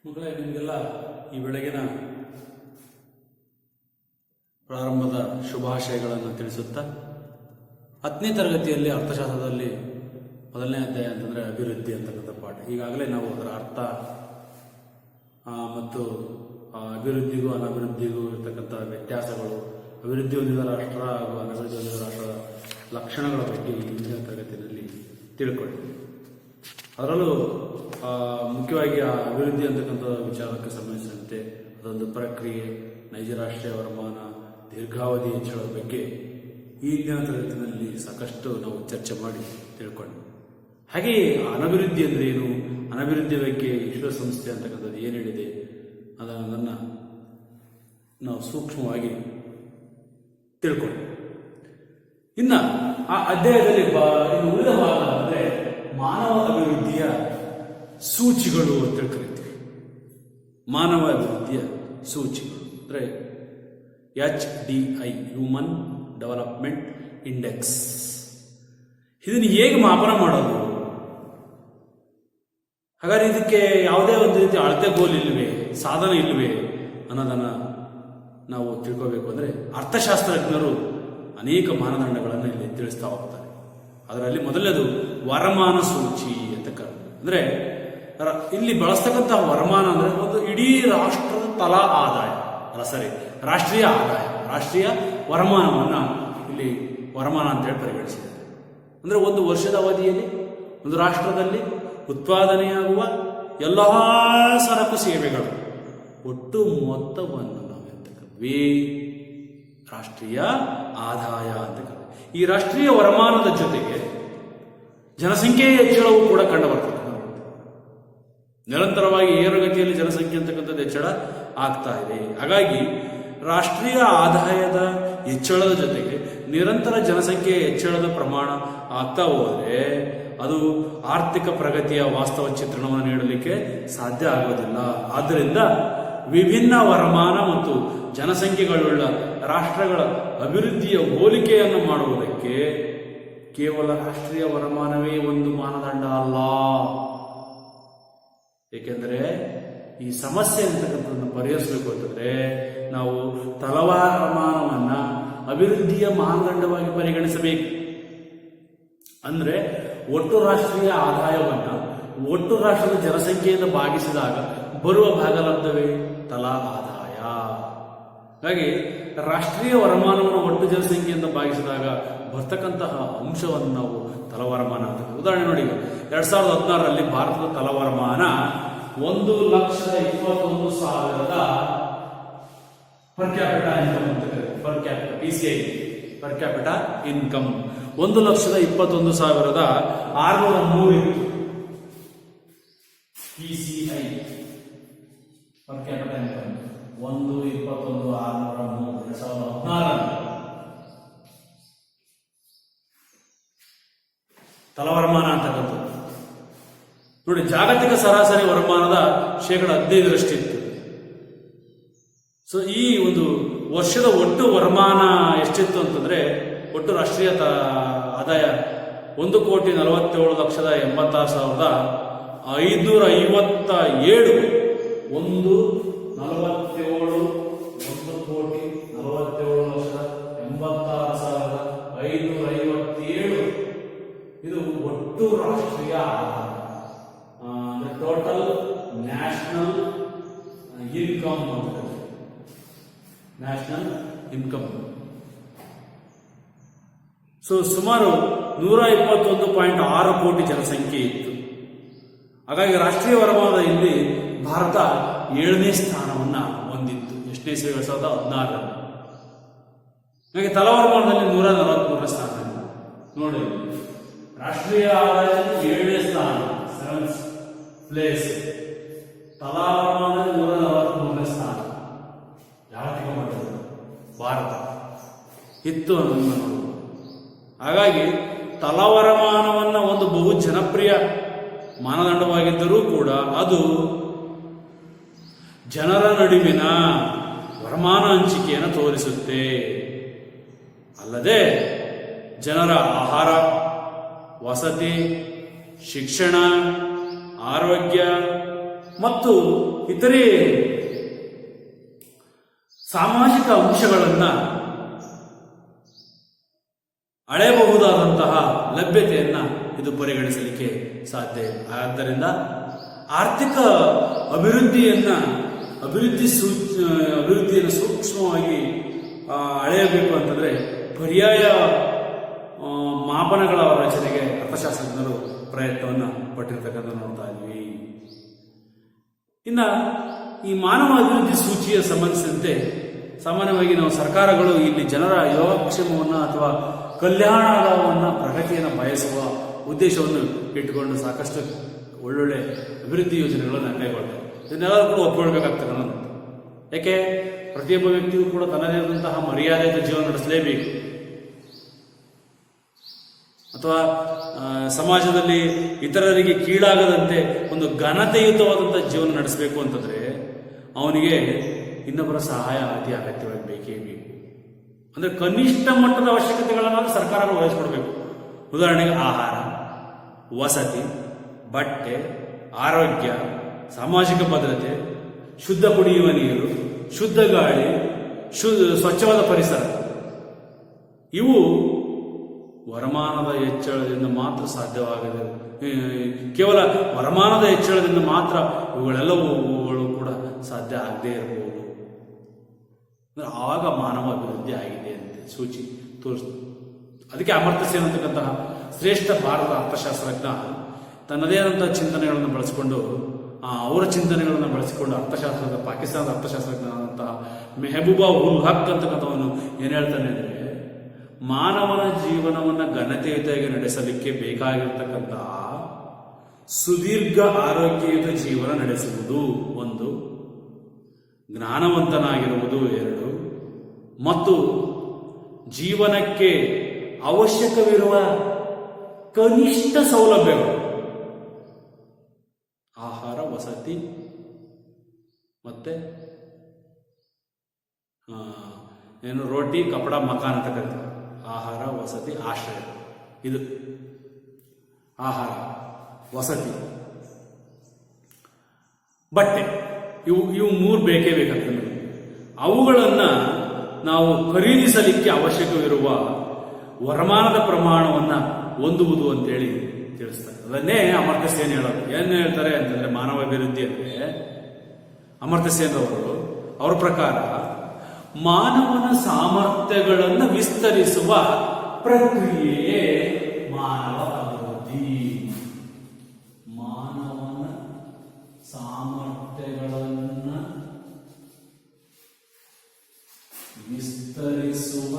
ಮಕ್ಕಳೇ, ನಿಮಗೆಲ್ಲ ಈ ಬೆಳಗಿನ ಪ್ರಾರಂಭದ ಶುಭಾಶಯಗಳನ್ನು ತಿಳಿಸುತ್ತಾ 10ನೇ ತರಗತಿಯಲ್ಲಿ ಅರ್ಥಶಾಸ್ತ್ರದಲ್ಲಿ ಮೊದಲನೇ ಅಧ್ಯಾಯ ಅಂತಂದರೆ ಅಭಿವೃದ್ಧಿ ಅಂತಕ್ಕಂಥ ಪಾಠ. ಈಗಾಗಲೇ ನಾವು ಅದರ ಅರ್ಥ ಮತ್ತು ಅಭಿವೃದ್ಧಿಗೂ ಅನಭಿವೃದ್ಧಿಗೂ ಇರತಕ್ಕಂಥ ವ್ಯತ್ಯಾಸಗಳು, ಅಭಿವೃದ್ಧಿ ಹೊಂದಿದ ರಾಷ್ಟ್ರ ಹಾಗೂ ಅನಭಿವೃದ್ಧಿ ಹೊಂದಿದ ರಾಷ್ಟ್ರದ ಲಕ್ಷಣಗಳ ಬಗ್ಗೆ ಹಿಂದಿನ ತರಗತಿಯಲ್ಲಿ ತಿಳ್ಕೊಳ್ಳಿ. ಅದರಲ್ಲೂ ಮುಖ್ಯವಾಗಿ ಆ ಅಭಿವೃದ್ಧಿ ಅಂತಕ್ಕಂಥ ವಿಚಾರಕ್ಕೆ ಸಂಬಂಧಿಸಿದಂತೆ ಅದೊಂದು ಪ್ರಕ್ರಿಯೆ, ನೈಜ ರಾಷ್ಟ್ರೀಯ ವರಮಾನ, ದೀರ್ಘಾವಧಿ ಹೆಚ್ಚಳದ ಬಗ್ಗೆ ಈ ಹಿಂದಿನ ತರಗತಿಯಲ್ಲಿ ಸಾಕಷ್ಟು ನಾವು ಚರ್ಚೆ ಮಾಡಿ ತಿಳ್ಕೊಂಡು, ಹಾಗೆಯೇ ಅನಭಿವೃದ್ಧಿ ಅಂದರೆ ಏನು, ಅನಭಿವೃದ್ಧಿ ಬಗ್ಗೆ ವಿಶ್ವಸಂಸ್ಥೆ ಅಂತಕ್ಕಂಥದ್ದು ಏನು ಹೇಳಿದೆ ಅದನ್ನು ನಾವು ಸೂಕ್ಷ್ಮವಾಗಿ ತಿಳ್ಕೊಂಡು, ಇನ್ನು ಆ ಅಧ್ಯಾಯದಲ್ಲಿ ಇನ್ನು ಉಳಿದ ಭಾಗ ಅಂದರೆ ಮಾನವ ಅಭಿವೃದ್ಧಿಯ ಸೂಚಿಗಳು ಅಂತ ಕರಿತೀವಿ. ಮಾನವ ಅಭಿವೃದ್ಧಿಯ ಸೂಚಿಗಳು ಅಂದರೆ HDI, ಹ್ಯೂಮನ್ ಡೆವಲಪ್ಮೆಂಟ್ ಇಂಡೆಕ್ಸ್. ಇದನ್ನು ಹೇಗೆ ಮಾಪನ ಮಾಡೋದು? ಹಾಗಾದ್ರೆ ಇದಕ್ಕೆ ಯಾವುದೇ ಒಂದು ರೀತಿ ಅಳತೆಗೋಲು ಇಲ್ಲವೇ, ಸಾಧನ ಇಲ್ಲವೇ ಅನ್ನೋದನ್ನು ನಾವು ತಿಳ್ಕೋಬೇಕು. ಅಂದರೆ ಅರ್ಥಶಾಸ್ತ್ರಜ್ಞರು ಅನೇಕ ಮಾನದಂಡಗಳನ್ನು ಇಲ್ಲಿ ತಿಳಿಸ್ತಾ ಹೋಗ್ತಾರೆ. ಅದರಲ್ಲಿ ಮೊದಲನೇದು ವರಮಾನ ಸೂಚಿ ಅಂತ ಅಂದರೆ ಇಲ್ಲಿ ಬಳಸ್ತಕ್ಕಂಥ ವರಮಾನ ಅಂದರೆ ಒಂದು ಇಡೀ ರಾಷ್ಟ್ರದ ತಲಾ ಆದಾಯ ರಾಷ್ಟ್ರೀಯ ಆದಾಯ, ರಾಷ್ಟ್ರೀಯ ವರಮಾನವನ್ನು ಇಲ್ಲಿ ವರಮಾನ ಅಂತೇಳಿ ಪರಿಗಣಿಸಿದ್ದಾರೆ. ಅಂದರೆ ಒಂದು ವರ್ಷದ ಅವಧಿಯಲ್ಲಿ ಒಂದು ರಾಷ್ಟ್ರದಲ್ಲಿ ಉತ್ಪಾದನೆಯಾಗುವ ಎಲ್ಲ ಸರಕು ಸೇವೆಗಳು ಒಟ್ಟು ಮೊತ್ತವನ್ನು ನಾವು ರಾಷ್ಟ್ರೀಯ ಆದಾಯ ಅಂತ ಕರೀತೀವಿ. ಈ ರಾಷ್ಟ್ರೀಯ ವರಮಾನದ ಜೊತೆಗೆ ಜನಸಂಖ್ಯೆಯ ಹೆಚ್ಚಳವೂ ಕೂಡ ಕಂಡುಬರ್ತದೆ. ನಿರಂತರವಾಗಿ ಏರುಗತಿಯಲ್ಲಿ ಜನಸಂಖ್ಯೆ ಅಂತಕ್ಕಂಥದ್ದು ಹೆಚ್ಚಳ ಆಗ್ತಾ ಇದೆ. ಹಾಗಾಗಿ ರಾಷ್ಟ್ರೀಯ ಆದಾಯದ ಹೆಚ್ಚಳದ ಜೊತೆಗೆ ನಿರಂತರ ಜನಸಂಖ್ಯೆಯ ಹೆಚ್ಚಳದ ಪ್ರಮಾಣ ಆಗ್ತಾ ಹೋದರೆ ಅದು ಆರ್ಥಿಕ ಪ್ರಗತಿಯ ವಾಸ್ತವ ಚಿತ್ರಣವನ್ನು ನೀಡಲಿಕ್ಕೆ ಸಾಧ್ಯ ಆಗೋದಿಲ್ಲ. ಆದ್ದರಿಂದ ವಿಭಿನ್ನ ವರಮಾನ ಮತ್ತು ಜನಸಂಖ್ಯೆಗಳುಳ್ಳ ರಾಷ್ಟ್ರಗಳ ಅಭಿವೃದ್ಧಿಯ ಹೋಲಿಕೆಯನ್ನು ಮಾಡುವುದಕ್ಕೆ ಕೇವಲ ರಾಷ್ಟ್ರೀಯ ವರಮಾನವೇ ಒಂದು ಮಾನದಂಡ ಅಲ್ಲ. ಏಕೆಂದರೆ ಈ ಸಮಸ್ಯೆ ಅಂತಕ್ಕಂಥದ್ದನ್ನು ಪರಿಹರಿಸಬೇಕು ಅಂತಂದ್ರೆ ನಾವು ತಲವಾರಮಾನವನ್ನು ಅಭಿವೃದ್ಧಿಯ ಮಾನದಂಡವಾಗಿ ಪರಿಗಣಿಸಬೇಕು. ಅಂದರೆ ಒಟ್ಟು ರಾಷ್ಟ್ರೀಯ ಆದಾಯವನ್ನು ಒಟ್ಟು ರಾಷ್ಟ್ರದ ಜನಸಂಖ್ಯೆಯಿಂದ ಭಾಗಿಸಿದಾಗ ಬರುವ ಭಾಗಲಬ್ಧವೇ ತಲಾ ಆದಾಯ. ಹಾಗಾಗಿ ರಾಷ್ಟ್ರೀಯ ವರಮಾನವನ್ನು ಒಟ್ಟು ಜನಸಂಖ್ಯೆಯಿಂದ ಭಾಗಿಸಿದಾಗ ಬರ್ತಕ್ಕಂತಹ ಅಂಶವನ್ನು ನಾವು ತಲವರಮಾನ ಅಂತ. ಉದಾಹರಣೆ ನೋಡಿ, 2016ರಲ್ಲಿ ಭಾರತದ ತಲವರಮಾನ 1,21,000 ಪರ್ ಕ್ಯಾಪಿಟಾ ಇನ್ಕಮ್ ಅಂತ ಕರೀತಾರೆ. PCI ಪರ್ ಕ್ಯಾಪಿಟಾ ಇನ್ಕಮ್ 1,21,603 ಇತ್ತು. PCI ಪರ್ ಕ್ಯಾಪಿಟಾ ಇನ್ಕಮ್ 1,21,603 2016 ತಲವರಮಾನ ಅಂತಕ್ಕಂಥದ್ದು. ನೋಡಿ, ಜಾಗತಿಕ ಸರಾಸರಿ ವರಮಾನದ 15% ಸೊ ಈ ಒಂದು ವರ್ಷದ ಒಟ್ಟು ವರಮಾನ ಎಷ್ಟಿತ್ತು ಅಂತಂದ್ರೆ, ಒಟ್ಟು ರಾಷ್ಟ್ರೀಯ ಆದಾಯ 1,47,86,557. 1,47,86,557 ಇದು ಒಟ್ಟು ರಾಷ್ಟ್ರೀಯ ಆದಾಯ, ಟೋಟಲ್ ನ್ಯಾಷನಲ್ ಇನ್ಕಮ್ ಅಂತ. ನ್ಯಾಷನಲ್ ಇನ್ಕಮ್ ಸೊ ಸುಮಾರು 121.6 ಕೋಟಿ ಜನಸಂಖ್ಯೆ ಇತ್ತು. ಹಾಗಾಗಿ ರಾಷ್ಟ್ರೀಯ ವರಮಾನದ ಇಲ್ಲಿ ಭಾರತ 7ನೇ ಸ್ಥಾನವನ್ನು ಹೊಂದಿತ್ತು. ಎಷ್ಟನೇ ಇಸ್ವಿ? 2016. ಹಾಗೆ ತಲವರಮಾನದಲ್ಲಿ 143ನೇ ಸ್ಥಾನ. ನೋಡಿ, ರಾಷ್ಟ್ರೀಯ ಆದಾಯ 7ನೇ ಸ್ಥಾನ, 7th ಪ್ಲೇಸ್. ತಲಾವರಮಾನದಲ್ಲಿ 143ನೇ ಸ್ಥಾನ ಜಾಗತಿಕ ಮಟ್ಟದಲ್ಲಿ ಭಾರತ ಇತ್ತು ಅನ್ನೋದು. ಹಾಗಾಗಿ ತಲವರಮಾನವನ್ನು ಒಂದು ಬಹು ಜನಪ್ರಿಯ ಮಾನದಂಡವಾಗಿದ್ದರೂ ಕೂಡ ಅದು ಜನರ ನಡುವಿನ ವರಮಾನ ಹಂಚಿಕೆಯನ್ನು ತೋರಿಸುತ್ತೆ. ಅಲ್ಲದೆ ಜನರ ಆಹಾರ, ವಸತಿ, ಶಿಕ್ಷಣ, ಆರೋಗ್ಯ, ಮತ್ತು ಇತರೆ ಸಾಮಾಜಿಕ ಅಂಶಗಳನ್ನು ಅಳೆಯಬಹುದಾದಂತಹ ಲಭ್ಯತೆಯನ್ನ ಇದು ಪರಿಗಣಿಸಲಿಕ್ಕೆ ಸಾಧ್ಯ. ಆದ್ದರಿಂದ ಆರ್ಥಿಕ ಅಭಿವೃದ್ಧಿಯನ್ನು ಸೂಕ್ಷ್ಮವಾಗಿ ಅಳೆಯಬೇಕು ಅಂತಂದ್ರೆ ಪರ್ಯಾಯ ಮಾಪನಗಳ ರಚನೆಗೆ ಅರ್ಥಶಾಸ್ತ್ರಜ್ಞರು ಪ್ರಯತ್ನವನ್ನು ಪಟ್ಟಿರ್ತಕ್ಕಂಥ ನೋಡ್ತಾ ಇದ್ವಿ. ಇನ್ನು ಈ ಮಾನವ ಅಭಿವೃದ್ಧಿ ಸೂಚಿಯ ಸಂಬಂಧಿಸಿದಂತೆ ಸಾಮಾನ್ಯವಾಗಿ ನಾವು ಸರ್ಕಾರಗಳು ಇಲ್ಲಿ ಜನರ ಯೋಗಕ್ಷೇಮವನ್ನು ಅಥವಾ ಕಲ್ಯಾಣವನ್ನು ಪ್ರಗತಿಯನ್ನು ಬಯಸುವ ಉದ್ದೇಶವನ್ನು ಇಟ್ಟುಕೊಂಡು ಸಾಕಷ್ಟು ಒಳ್ಳೊಳ್ಳೆ ಅಭಿವೃದ್ಧಿ ಯೋಜನೆಗಳನ್ನು ಕೈಗೊಳ್ತಾರೆ. ಇದನ್ನೆಲ್ಲರೂ ಕೂಡ ಒಪ್ಪಿಕೊಳ್ಬೇಕಾಗ್ತದೆ ಅನ್ನೋದು. ಯಾಕೆ ಪ್ರತಿಯೊಬ್ಬ ವ್ಯಕ್ತಿಯೂ ಕೂಡ ತನ್ನದೇ ಆದಂತಹ ಮರ್ಯಾದೆಯ ಜೀವನ ನಡೆಸಲೇಬೇಕು. ಅಥವಾ ಸಮಾಜದಲ್ಲಿ ಇತರರಿಗೆ ಕೀಳಾಗದಂತೆ ಒಂದು ಘನತೆಯುತವಾದಂತಹ ಜೀವನ ನಡೆಸಬೇಕು ಅಂತಂದ್ರೆ ಅವನಿಗೆ ಇನ್ನೊಬ್ಬರ ಸಹಾಯ ಅತಿ ಅಗತ್ಯವಾಗಿ ಬೇಕೇ ಬೇಕು. ಅಂದ್ರೆ ಕನಿಷ್ಠ ಮಟ್ಟದ ಅವಶ್ಯಕತೆಗಳನ್ನು ಸರ್ಕಾರಗಳು ವಹಿಸಿಕೊಡ್ಬೇಕು. ಉದಾಹರಣೆಗೆ ಆಹಾರ, ವಸತಿ, ಬಟ್ಟೆ, ಆರೋಗ್ಯ, ಸಾಮಾಜಿಕ ಭದ್ರತೆ, ಶುದ್ಧ ಕುಡಿಯುವ ನೀರು, ಶುದ್ಧ ಗಾಳಿ, ಸ್ವಚ್ಛವಾದ ಪರಿಸರ. ಇವು ವರಮಾನದ ಹೆಚ್ಚಳದಿಂದ ಮಾತ್ರ ಸಾಧ್ಯವಾಗದೆ, ಕೇವಲ ವರಮಾನದ ಹೆಚ್ಚಳದಿಂದ ಮಾತ್ರ ಇವುಗಳೆಲ್ಲವುಗಳು ಕೂಡ ಸಾಧ್ಯ ಆಗದೇ ಇರಬಹುದು. ಆವಾಗ ಮಾನವ ಅಭಿವೃದ್ಧಿ ಆಗಿದೆ ಅಂತ ಸೂಚಿ ತೋರಿಸ್ತದೆ. ಅದಕ್ಕೆ ಅಮರ್ತ್ಯ ಸೇನ್ ಅಂತಕ್ಕಂತಹ ಶ್ರೇಷ್ಠ ಭಾರತ ಅರ್ಥಶಾಸ್ತ್ರಜ್ಞ ತನ್ನದೇ ಆದಂತಹ ಚಿಂತನೆಗಳನ್ನು ಬಳಸಿಕೊಂಡು ಅವರ ಚಿಂತನೆಗಳನ್ನು ಬಳಸಿಕೊಂಡು ಪಾಕಿಸ್ತಾನದ ಅರ್ಥಶಾಸ್ತ್ರಜ್ಞನಾದಂತಹ ಮೆಹಬೂಬಾ ಉಲ್ ಹಕ್ ಅಂತಕ್ಕಂಥವನು ಏನ್ ಹೇಳ್ತಾನೆ ಅಂದ್ರೆ, ಮಾನವನ ಜೀವನವನ್ನು ಘನತೆಯುತವಾಗಿ ನಡೆಸಲಿಕ್ಕೆ ಬೇಕಾಗಿರ್ತಕ್ಕಂತಹ ಸುದೀರ್ಘ ಆರೋಗ್ಯಯುತ ಜೀವನ ನಡೆಸುವುದು 1, ಜ್ಞಾನವಂತನಾಗಿರುವುದು 2, ಮತ್ತು ಜೀವನಕ್ಕೆ ಅವಶ್ಯಕವಿರುವ ಕನಿಷ್ಠ ಸೌಲಭ್ಯಗಳು ಆಹಾರ, ವಸತಿ ಮತ್ತೆ ರೋಟಿ, ಕಪಡ, ಮಕಾನ್ ಅಂತ ಕರೀತಾರೆ. ಆಹಾರ, ವಸತಿ, ಆಶ್ರಯ. ಇದು ಆಹಾರ, ವಸತಿ, ಬಟ್ಟೆ, ಇವು 3 ಬೇಕೇ ಬೇಕಾಗ್ತದೆ. ಅವುಗಳನ್ನ ನಾವು ಖರೀದಿಸಲಿಕ್ಕೆ ಅವಶ್ಯಕವಿರುವ ವರಮಾನದ ಪ್ರಮಾಣವನ್ನ ಹೊಂದುವುದು ಅಂತೇಳಿ ತಿಳಿಸ್ತಾರೆ. ಅದನ್ನೇ ಅಮರ್ತ್ಯ ಸೇನ್ ಹೇಳೋದು. ಏನ್ ಹೇಳ್ತಾರೆ ಅಂತಂದ್ರೆ, ಮಾನವ ಅಭಿವೃದ್ಧಿ ಅಂದ್ರೆ ಅಮರ್ತ್ಯ ಸೇನ್ ಅವರ ಪ್ರಕಾರ ಮಾನವನ ಸಾಮರ್ಥ್ಯಗಳನ್ನು ವಿಸ್ತರಿಸುವ ಪ್ರಕ್ರಿಯೆಯೇ ಮಾನವ ಅಭಿವೃದ್ಧಿ. ಮಾನವನ ಸಾಮರ್ಥ್ಯಗಳನ್ನು ವಿಸ್ತರಿಸುವ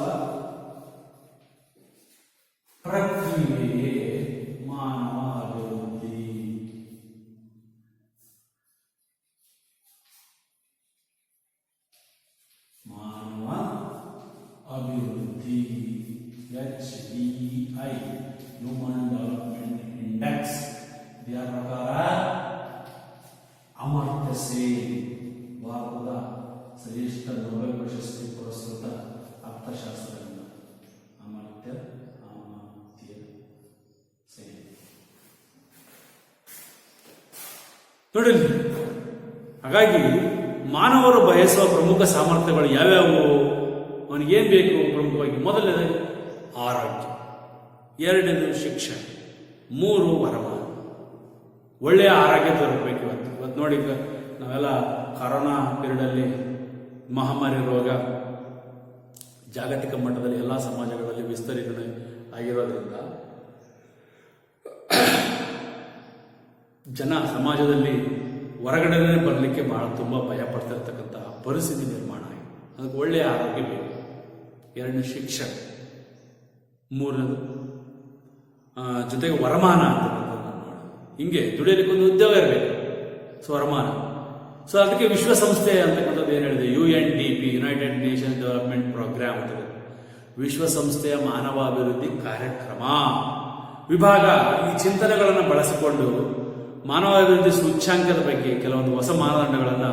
ಪ್ರಕ್ರಿಯೆಯೇ ಮಾನವ ಅಭಿವೃದ್ಧಿ. ಮಾನವ ಅಭಿವೃದ್ಧಿ HDI ಹ್ಯೂಮನ್ ಡೆವಲಪ್ಮೆಂಟ್ ಇಂಡೆಕ್ಸ್ ಇದರ ಪ್ರಕಾರ ಅಮರ್ತ್ಯ ಸೇನ್ ಭಾರತದ ಶ್ರೇಷ್ಠ ನೊಬೆಲ್ ಪ್ರಶಸ್ತಿ ಪುರಸ್ಕೃತ ಅರ್ಥಶಾಸ್ತ್ರಜ್ಞ ಅಮರ್ತ್ಯ ಸೇನ್. ನೋಡಿ, ಹಾಗಾಗಿ ಮಾನವರು ಬಯಸುವ ಪ್ರಮುಖ ಸಾಮರ್ಥ್ಯಗಳು ಯಾವ್ಯಾವು, ಅವನಿಗೇನ್ ಬೇಕು ಪ್ರಮುಖವಾಗಿ? ಮೊದಲನೇದಾಗಿ ಆರೋಗ್ಯ, 2ನೇದು ಶಿಕ್ಷಣ, 3 ವರಮಾನ. ಒಳ್ಳೆಯ ಆರೋಗ್ಯ ದೊರಕಬೇಕು. ಇವತ್ತು ನೋಡಿ, ನಾವೆಲ್ಲ ಕೊರೋನಾ ಪೀರಿಯಡಲ್ಲಿ ಮಹಾಮಾರಿ ರೋಗ ಜಾಗತಿಕ ಮಟ್ಟದಲ್ಲಿ ಎಲ್ಲ ಸಮಾಜಗಳಲ್ಲಿ ವಿಸ್ತರಣೆ ಆಗಿರೋದ್ರಿಂದ ಜನ ಸಮಾಜದಲ್ಲಿ ಹೊರಗಡೆ ಬರಲಿಕ್ಕೆ ತುಂಬ ಭಯ ಪಡ್ತಿರ್ತಕ್ಕಂತಹ ಪರಿಸ್ಥಿತಿ ನಿರ್ಮಾಣ ಆಗಿದೆ. ಅದಕ್ಕೆ ಒಳ್ಳೆಯ ಆರೋಗ್ಯ ಬೇಕು. 2ನೇ ಶಿಕ್ಷಣ, 3ನೇದು ಜೊತೆಗೆ ವರಮಾನ ಅಂತಕ್ಕಂಥದ್ದು. ಹಿಂಗೆ ದುಡಿಯಲಿಕ್ಕೆ ಒಂದು ಉದ್ಯೋಗ ಇರಬೇಕು. ವರಮಾನ. ಅದಕ್ಕೆ ವಿಶ್ವಸಂಸ್ಥೆ ಅಂತಕ್ಕಂಥದ್ದು ಏನು ಹೇಳಿದೆ, UNDP, United Nations development programme ಅಂತ ವಿಶ್ವಸಂಸ್ಥೆಯ ಮಾನವ ಅಭಿವೃದ್ಧಿ ಕಾರ್ಯಕ್ರಮ ವಿಭಾಗ ಈ ಚಿಂತನೆಗಳನ್ನು ಬಳಸಿಕೊಂಡು ಮಾನವ ಅಭಿವೃದ್ಧಿ ಸೂಚ್ಯಾಂಕದ ಬಗ್ಗೆ ಕೆಲವೊಂದು ಹೊಸ ಮಾನದಂಡಗಳನ್ನು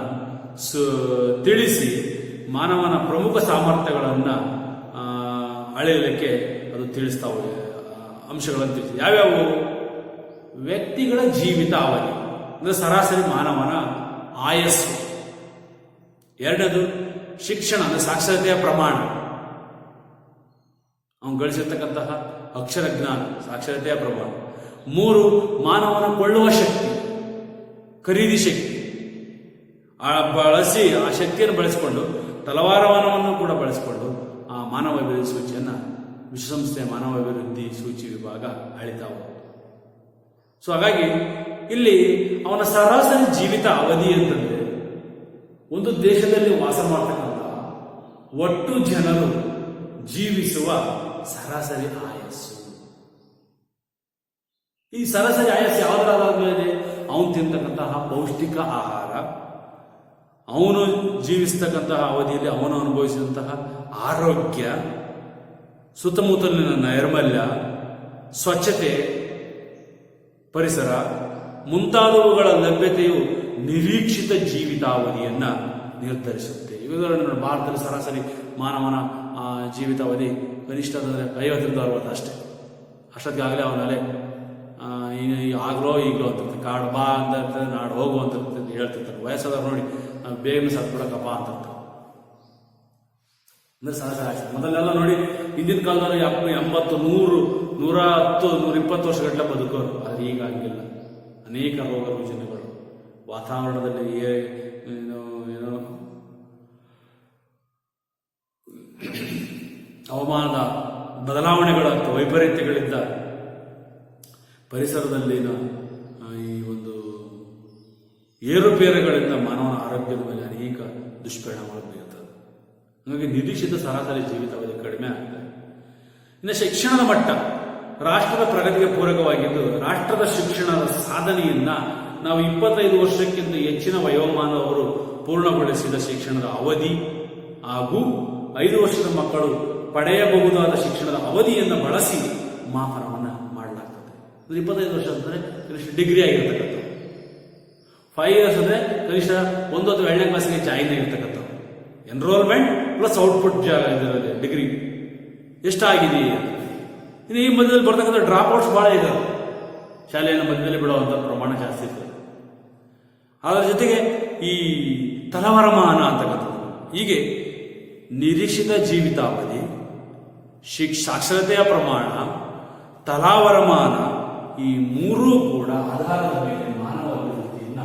ತಿಳಿಸಿ ಮಾನವನ ಪ್ರಮುಖ ಸಾಮರ್ಥ್ಯಗಳನ್ನು ಅಳೆಯಲಿಕ್ಕೆ ಅದು ತಿಳಿಸ್ತಾವೆ. ಅಂಶಗಳನ್ನು ತಿಳಿಸಿ ಯಾವ್ಯಾವು? ವ್ಯಕ್ತಿಗಳ ಜೀವಿತ ಅವಧಿ, ಅಂದ್ರೆ ಸರಾಸರಿ ಮಾನವನ ಆಯಸ್ಸು. ಎರಡನೇದು ಶಿಕ್ಷಣ ಅಂದರೆ ಸಾಕ್ಷರತೆಯ ಪ್ರಮಾಣ, ಅವನು ಗಳಿಸಿರ್ತಕ್ಕಂತಹ ಅಕ್ಷರ ಜ್ಞಾನ, ಸಾಕ್ಷರತೆಯ ಪ್ರಮಾಣ. 3 ಮಾನವನ ಕೊಳ್ಳುವ ಶಕ್ತಿ, ಖರೀದಿ ಶಕ್ತಿ. ಬಳಸಿ ಆ ಶಕ್ತಿಯನ್ನು ಬಳಸಿಕೊಂಡು ತಲವಾರವನವನ್ನು ಕೂಡ ಬಳಸಿಕೊಂಡು ಆ ಮಾನವ ಅಭಿವೃದ್ಧಿ ಸೂಚಿಯನ್ನು ವಿಶ್ವಸಂಸ್ಥೆಯ ಮಾನವ ಅಭಿವೃದ್ಧಿ ಸೂಚಿ ವಿಭಾಗ ಅಳಿತಾವ. ಸೊ ಹಾಗಾಗಿ ಇಲ್ಲಿ ಅವನ ಸರಾಸರಿ ಜೀವಿತ ಅವಧಿ ಅಂತಂದ್ರೆ ಒಂದು ದೇಶದಲ್ಲಿ ವಾಸ ಮಾಡ್ತಕ್ಕಂಥ ಒಟ್ಟು ಜನರು ಜೀವಿಸುವ ಸರಾಸರಿ ಆಯಸ್ಸು. ಈ ಸರಾಸರಿ ಆಯಸ್ಸು ಯಾವುದರ ಮೇಲೆ ಅವನು ತಿಂತಕ್ಕಂತಹ ಪೌಷ್ಟಿಕ ಆಹಾರ, ಅವನು ಜೀವಿಸ್ತಕ್ಕಂತಹ ಅವಧಿಯಲ್ಲಿ ಅವನು ಅನುಭವಿಸಿದಂತಹ ಆರೋಗ್ಯ, ಸುತ್ತಮುತ್ತಲಿನ ನೈರ್ಮಲ್ಯ, ಸ್ವಚ್ಛತೆ, ಪರಿಸರ ಮುಂತಾದವುಗಳ ಲಭ್ಯತೆಯು ನಿರೀಕ್ಷಿತ ಜೀವಿತಾವಧಿಯನ್ನ ನಿರ್ಧರಿಸುತ್ತೆ. ಇವಾಗ ಭಾರತದಲ್ಲಿ ಸರಾಸರಿ ಮಾನವನ ಜೀವಿತಾವಧಿ ಕನಿಷ್ಠ ಅಂದರೆ 50ರಿಂದ 60 ಅಷ್ಟೇ. ಅಷ್ಟೊತ್ತಿಗಾಗಲೇ ಅವನಲ್ಲಿ ಆಗ್ಲೋ ಈಗಲೋ ಅಂತಿರ್ತಾರೆ, ಕಾಡು ಬಾ ಅಂತ ಇರ್ತದೆ, ನಾಡು ಹೋಗು ಅಂತ ಹೇಳ್ತಿರ್ತಾರೆ. ವಯಸ್ಸಾದವ್ರು ನೋಡಿ ಬೇಗನೆ ಸತ್ಬಿಡಕಪ್ಪ ಅಂತ ಅಂದ್ರೆ ಸರಾಸರಿ ಆಗ್ತದೆ. ಮೊದಲೆಲ್ಲ ನೋಡಿ ಹಿಂದಿನ ಕಾಲದಲ್ಲಿ 80, 100, 110, 120 ವರ್ಷಗಟ್ಟಲೆ ಬದುಕೋರು. ಆದರೆ ಈಗ ಹಂಗಿಲ್ಲ. ಅನೇಕ ರೋಗ ರುಜಿನಗಳು, ವಾತಾವರಣದಲ್ಲಿ ಏನೋ ಹವಾಮಾನದ ಬದಲಾವಣೆಗಳ ವೈಪರೀತ್ಯಗಳಿಂದ ಪರಿಸರದಲ್ಲಿನ ಈ ಒಂದು ಏರುಪೇರುಗಳಿಂದ ಮಾನವನ ಆರೋಗ್ಯದ ಮೇಲೆ ಅನೇಕ ದುಷ್ಪರಿಣಾಮಗಳು ಬೀರುತ್ತದೆ. ಹಾಗಾಗಿ ನಿರೀಕ್ಷಿತ ಸರಾಸರಿ ಜೀವಿತಾವಧಿ ಕಡಿಮೆ ಆಗ್ತದೆ. ಇನ್ನು ಶಿಕ್ಷಣದ ಮಟ್ಟ ರಾಷ್ಟ್ರದ ಪ್ರಗತಿಗೆ ಪೂರಕವಾಗಿದ್ದು, ರಾಷ್ಟ್ರದ ಶಿಕ್ಷಣದ ಸಾಧನೆಯನ್ನ ನಾವು 25 ವರ್ಷಕ್ಕಿಂತ ಹೆಚ್ಚಿನ ವಯೋಮಾನದವರು ಪೂರ್ಣಗೊಳಿಸಿದ ಶಿಕ್ಷಣದ ಅವಧಿ ಹಾಗೂ 5 ವರ್ಷದ ಮಕ್ಕಳು ಪಡೆಯಬಹುದಾದ ಶಿಕ್ಷಣದ ಅವಧಿಯನ್ನು ಬಳಸಿ ಮಾಪನವನ್ನು ಮಾಡಲಾಗ್ತದೆ. 25 ವರ್ಷ ಅಂತಂದ್ರೆ ಕನಿಷ್ಠ ಡಿಗ್ರಿ ಆಗಿರ್ತಕ್ಕಂಥ, 5 ಇಯರ್ಸ್ ಅಂದ್ರೆ ಕನಿಷ್ಠ 1 ಅಥವಾ 2ನೇ ಕ್ಲಾಸಿಗೆ ಜಾಯಿನ್ ಆಗಿರ್ತಕ್ಕಂಥ, ಎನ್ರೋಲ್ಮೆಂಟ್ ಪ್ಲಸ್ ಔಟ್ಪುಟ್ ಡಿಗ್ರಿ ಎಷ್ಟಾಗಿದೆಯೇ. ಇನ್ನು ಈ ಮಧ್ಯದಲ್ಲಿ ಬರ್ತಕ್ಕಂಥ ಡ್ರಾಪ್ ಔಟ್ಸ್ ಬಹಳ ಇದ್ದಾರೆ. ಶಾಲೆಯನ್ನು ಮಧ್ಯದಲ್ಲಿ ಬಿಡುವಂಥ ಪ್ರಮಾಣ ಜಾಸ್ತಿ ಇರ್ತದೆ. ಅದರ ಜೊತೆಗೆ ಈ ತಲವರಮಾನ ಅಂತಕ್ಕಂಥದ್ದು, ಹೀಗೆ ನಿರೀಕ್ಷಿತ ಜೀವಿತಾವಧಿ, ಸಾಕ್ಷರತೆಯ ಪ್ರಮಾಣ, ತಲಾವರಮಾನ, ಈ 3 ಕೂಡ ಆಧಾರದ ಮೇಲೆ ಮಾನವ ಅಭಿವೃದ್ಧಿಯನ್ನ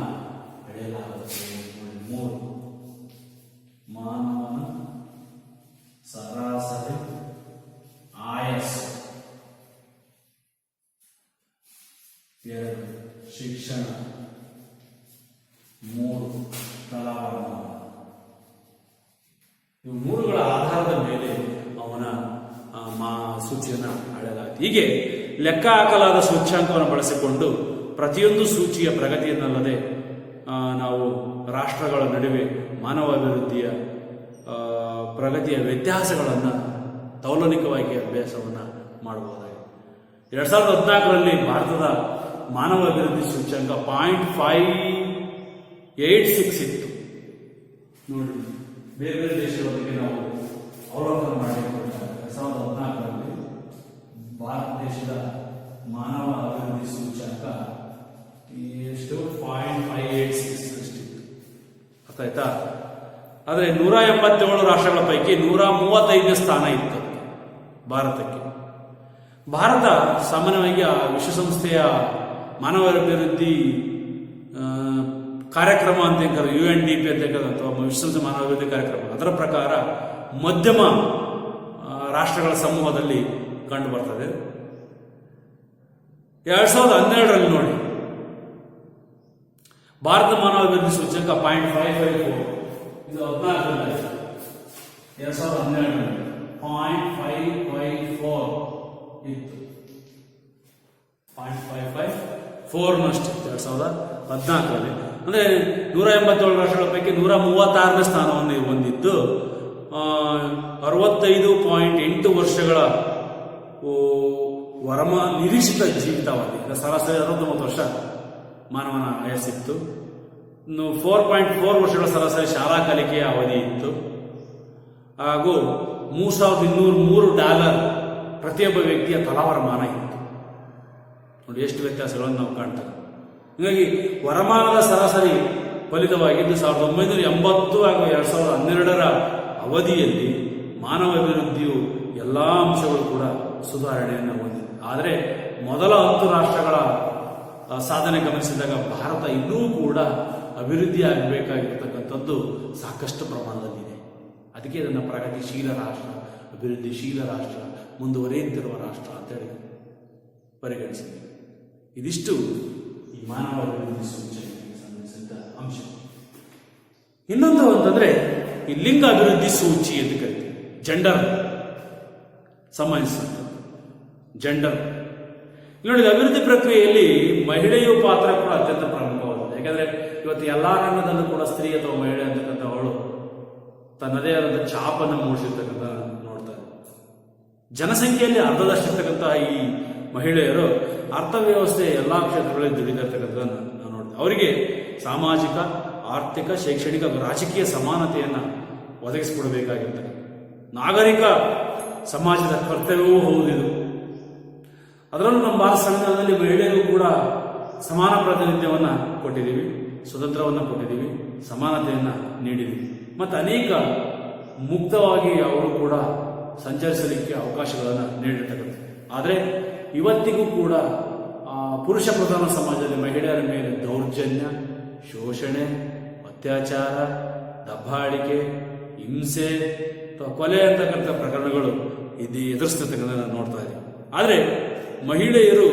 ಬೆಳೆಯಲಾಗುತ್ತದೆ. 3 ಮಾನವನ ಸರಾಸರಿ ಆಯಸ್ಸು, 2 ಶಿಕ್ಷಣ, 3 ತಲಾವರಮಾನ. ಇವು 3ಗಳ ಆಧಾರದ ಮೇಲೆ ಅವನ ಸೂಚಿಯನ್ನು ಅಳೆಯಲಾಗಿದೆ. ಹೀಗೆ ಲೆಕ್ಕ ಹಾಕಲಾದ ಸೂಚ್ಯಾಂಕವನ್ನು ಬಳಸಿಕೊಂಡು ಪ್ರತಿಯೊಂದು ಸೂಚಿಯ ಪ್ರಗತಿಯನ್ನಲ್ಲದೆ ನಾವು ರಾಷ್ಟ್ರಗಳ ನಡುವೆ ಮಾನವ ಅಭಿವೃದ್ಧಿಯ ಪ್ರಗತಿಯ ವ್ಯತ್ಯಾಸಗಳನ್ನು ತೌಲನಿಕವಾಗಿ ಅಭ್ಯಾಸವನ್ನು ಮಾಡಬಹುದಾಗಿದೆ. 2014ರಲ್ಲಿ ಭಾರತದ ಮಾನವ ಅಭಿವೃದ್ಧಿ ಸೂಚ್ಯಾಂಕ 0.586 ಇತ್ತು. ನೋಡಿ, ಬೇರೆ ಬೇರೆ ದೇಶಗಳ ಬಗ್ಗೆ ನಾವು ಅವಲೋಕನ ಮಾಡಿಕೊಂಡಾಗ 2014ರಲ್ಲಿ ಭಾರತ ದೇಶದ ಮಾನವ ಅಭಿವೃದ್ಧಿ ಸೂಚ್ಯಾಂಕ ಎಷ್ಟು 0.586 ಅಷ್ಟಿತ್ತು. ಅರ್ಥಾಯ್ತಾ? ಆದರೆ 187 ರಾಷ್ಟ್ರಗಳ ಪೈಕಿ 135ನೇ ಸ್ಥಾನ ಇತ್ತು ಭಾರತಕ್ಕೆ. ಭಾರತ ಸಾಮಾನ್ಯವಾಗಿ ವಿಶ್ವಸಂಸ್ಥೆಯ ಮಾನವ ಅಭಿವೃದ್ಧಿ ಕಾರ್ಯಕ್ರಮ ಅಂತ ಕರೆದು UNDP ಅಂತ ಕರೆದು, ಅಥವಾ ವಿಶ್ವಸಂಸ್ಥೆ ಮಾನವ ಅಭಿವೃದ್ಧಿ ಕಾರ್ಯಕ್ರಮ, ಅದರ ಪ್ರಕಾರ ಮಧ್ಯಮ ರಾಷ್ಟ್ರಗಳ ಸಮೂಹದಲ್ಲಿ ಕಂಡು ಬರ್ತದೆ. 2012ರಲ್ಲಿ ನೋಡಿ, ಭಾರತ ಮಾನವ ಅಭಿವೃದ್ಧಿ ಸೂಚ್ಯಂಕ 0.554, ಇದು 14ರಲ್ಲಿ 2012ರಲ್ಲಿ 0.554 ಇತ್ತು. 0.554 ನಷ್ಟಿತ್ತು 2014ರಲ್ಲಿ. ಅಂದ್ರೆ 187 ರಾಷ್ಟ್ರಗಳ ಪೈಕಿ 136ನೇ ಸ್ಥಾನವನ್ನು ಹೊಂದಿದ್ದು 65.8 ವರ್ಷಗಳ ನಿರೀಕ್ಷಿತ ಜೀವಿತಾವಧಿ, ಸರಾಸರಿ 69 ವರ್ಷ ಮಾನವನ ಆಯಸ್ಸಿತ್ತು. 4.4 ವರ್ಷಗಳ ಸರಾಸರಿ ಶಾಲಾ ಕಲಿಕೆಯ ಅವಧಿ ಇತ್ತು. ಹಾಗೂ $3,203 ಪ್ರತಿಯೊಬ್ಬ ವ್ಯಕ್ತಿಯ ತಲಾವರಮಾನ ಇತ್ತು. ನೋಡಿ ಎಷ್ಟು ವ್ಯತ್ಯಾಸಗಳನ್ನು ನಾವು ಕಾಣ್ತೇವೆ. ಹೀಗಾಗಿ ವರಮಾನದ ಸರಾಸರಿ ಫಲಿತವಾಗಿದ್ದು 1980 ಹಾಗೂ 2012ರ ಅವಧಿಯಲ್ಲಿ ಮಾನವ ಅಭಿವೃದ್ಧಿಯು ಎಲ್ಲ ಅಂಶಗಳು ಕೂಡ ಸುಧಾರಣೆಯನ್ನು ಹೊಂದಿದೆ. ಆದರೆ ಮೊದಲ 10 ರಾಷ್ಟ್ರಗಳ ಸಾಧನೆ ಗಮನಿಸಿದಾಗ ಭಾರತ ಇನ್ನೂ ಕೂಡ ಅಭಿವೃದ್ಧಿ ಆಗಬೇಕಾಗಿರ್ತಕ್ಕಂಥದ್ದು ಸಾಕಷ್ಟು ಪ್ರಮಾಣದಲ್ಲಿದೆ. ಅದಕ್ಕೆ ಇದನ್ನು ಪ್ರಗತಿಶೀಲ ರಾಷ್ಟ್ರ, ಅಭಿವೃದ್ಧಿಶೀಲ ರಾಷ್ಟ್ರ, ಮುಂದುವರಿಯುತ್ತಿರುವ ರಾಷ್ಟ್ರ ಅಂತೇಳಿ ಪರಿಗಣಿಸಿದೆ. ಇದಿಷ್ಟು ಈ ಮಾನವ ಅಭಿವೃದ್ಧಿ ಸೂಚನೆಗೆ ಸಂಬಂಧಿಸಿದ ಅಂಶ. ಇನ್ನೊಂದು ಅಂತಂದ್ರೆ ಈ ಲಿಂಗ ಅಭಿವೃದ್ಧಿ ಸೂಚಿ ಎಂದು ಕರಿತೀವಿ. ಜೆಂಡರ್ ಸಂಬಂಧಿಸಿದ ಜೆಂಡರ್ ನೋಡಿ, ಅಭಿವೃದ್ಧಿ ಪ್ರಕ್ರಿಯೆಯಲ್ಲಿ ಮಹಿಳೆಯ ಪಾತ್ರ ಕೂಡ ಅತ್ಯಂತ ಪ್ರಮುಖವಾಗಿದೆ. ಯಾಕಂದ್ರೆ ಇವತ್ತು ಎಲ್ಲಾ ರಂಗದಲ್ಲೂ ಕೂಡ ಸ್ತ್ರೀ ಅಥವಾ ಮಹಿಳೆ ಅಂತಕ್ಕಂಥವಳು ತನ್ನದೇ ಆದಂಥ ಛಾಪನ್ನು ಮೂಡಿಸಿರ್ತಕ್ಕಂಥ ನೋಡ್ತಾರೆ. ಜನಸಂಖ್ಯೆಯಲ್ಲಿ ಅರ್ಧದಷ್ಟಿರ್ತಕ್ಕಂತಹ ಈ ಮಹಿಳೆಯರು ಅರ್ಥವ್ಯವಸ್ಥೆ ಎಲ್ಲಾ ಕ್ಷೇತ್ರಗಳಲ್ಲಿ ದುಡಿದಿರ್ತಕ್ಕಂಥ ನಾವು ನೋಡ್ತೇವೆ. ಅವರಿಗೆ ಸಾಮಾಜಿಕ, ಆರ್ಥಿಕ, ಶೈಕ್ಷಣಿಕ, ರಾಜಕೀಯ ಸಮಾನತೆಯನ್ನ ಒದಗಿಸಿಕೊಡಬೇಕಾಗಿರ್ತದೆ. ನಾಗರಿಕ ಸಮಾಜದ ಕರ್ತವ್ಯವೂ ಹೌದಿದು. ಅದರಲ್ಲೂ ನಮ್ಮ ಭಾರತ ಸಂವಿಧಾನದಲ್ಲಿ ಮಹಿಳೆಯರಿಗೂ ಕೂಡ ಸಮಾನ ಪ್ರಾತಿನಿಧ್ಯವನ್ನ ಕೊಟ್ಟಿದ್ದೀವಿ, ಸ್ವತಂತ್ರವನ್ನು ಕೊಟ್ಟಿದ್ದೀವಿ, ಸಮಾನತೆಯನ್ನ ನೀಡಿದ್ದೀವಿ. ಮತ್ತು ಅನೇಕ ಮುಕ್ತವಾಗಿ ಅವರು ಕೂಡ ಸಂಚರಿಸಲಿಕ್ಕೆ ಅವಕಾಶಗಳನ್ನು ನೀಡಿರ್ತಕ್ಕಂಥ. ಆದರೆ ಇವತ್ತಿಗೂ ಕೂಡ ಪುರುಷ ಪ್ರಧಾನ ಸಮಾಜದಲ್ಲಿ ಮಹಿಳೆಯರ ಮೇಲೆ ದೌರ್ಜನ್ಯ, ಶೋಷಣೆ, ಅತ್ಯಾಚಾರ, ದಬ್ಬಾಳಿಕೆ, ಹಿಂಸೆ ಅಥವಾ ಕೊಲೆ ಅಂತಕ್ಕಂಥ ಪ್ರಕರಣಗಳು ಎದುರಿಸ್ತಕ್ಕಂಥ ನೋಡ್ತಾ ಇದ್ದೀವಿ. ಆದರೆ ಮಹಿಳೆಯರು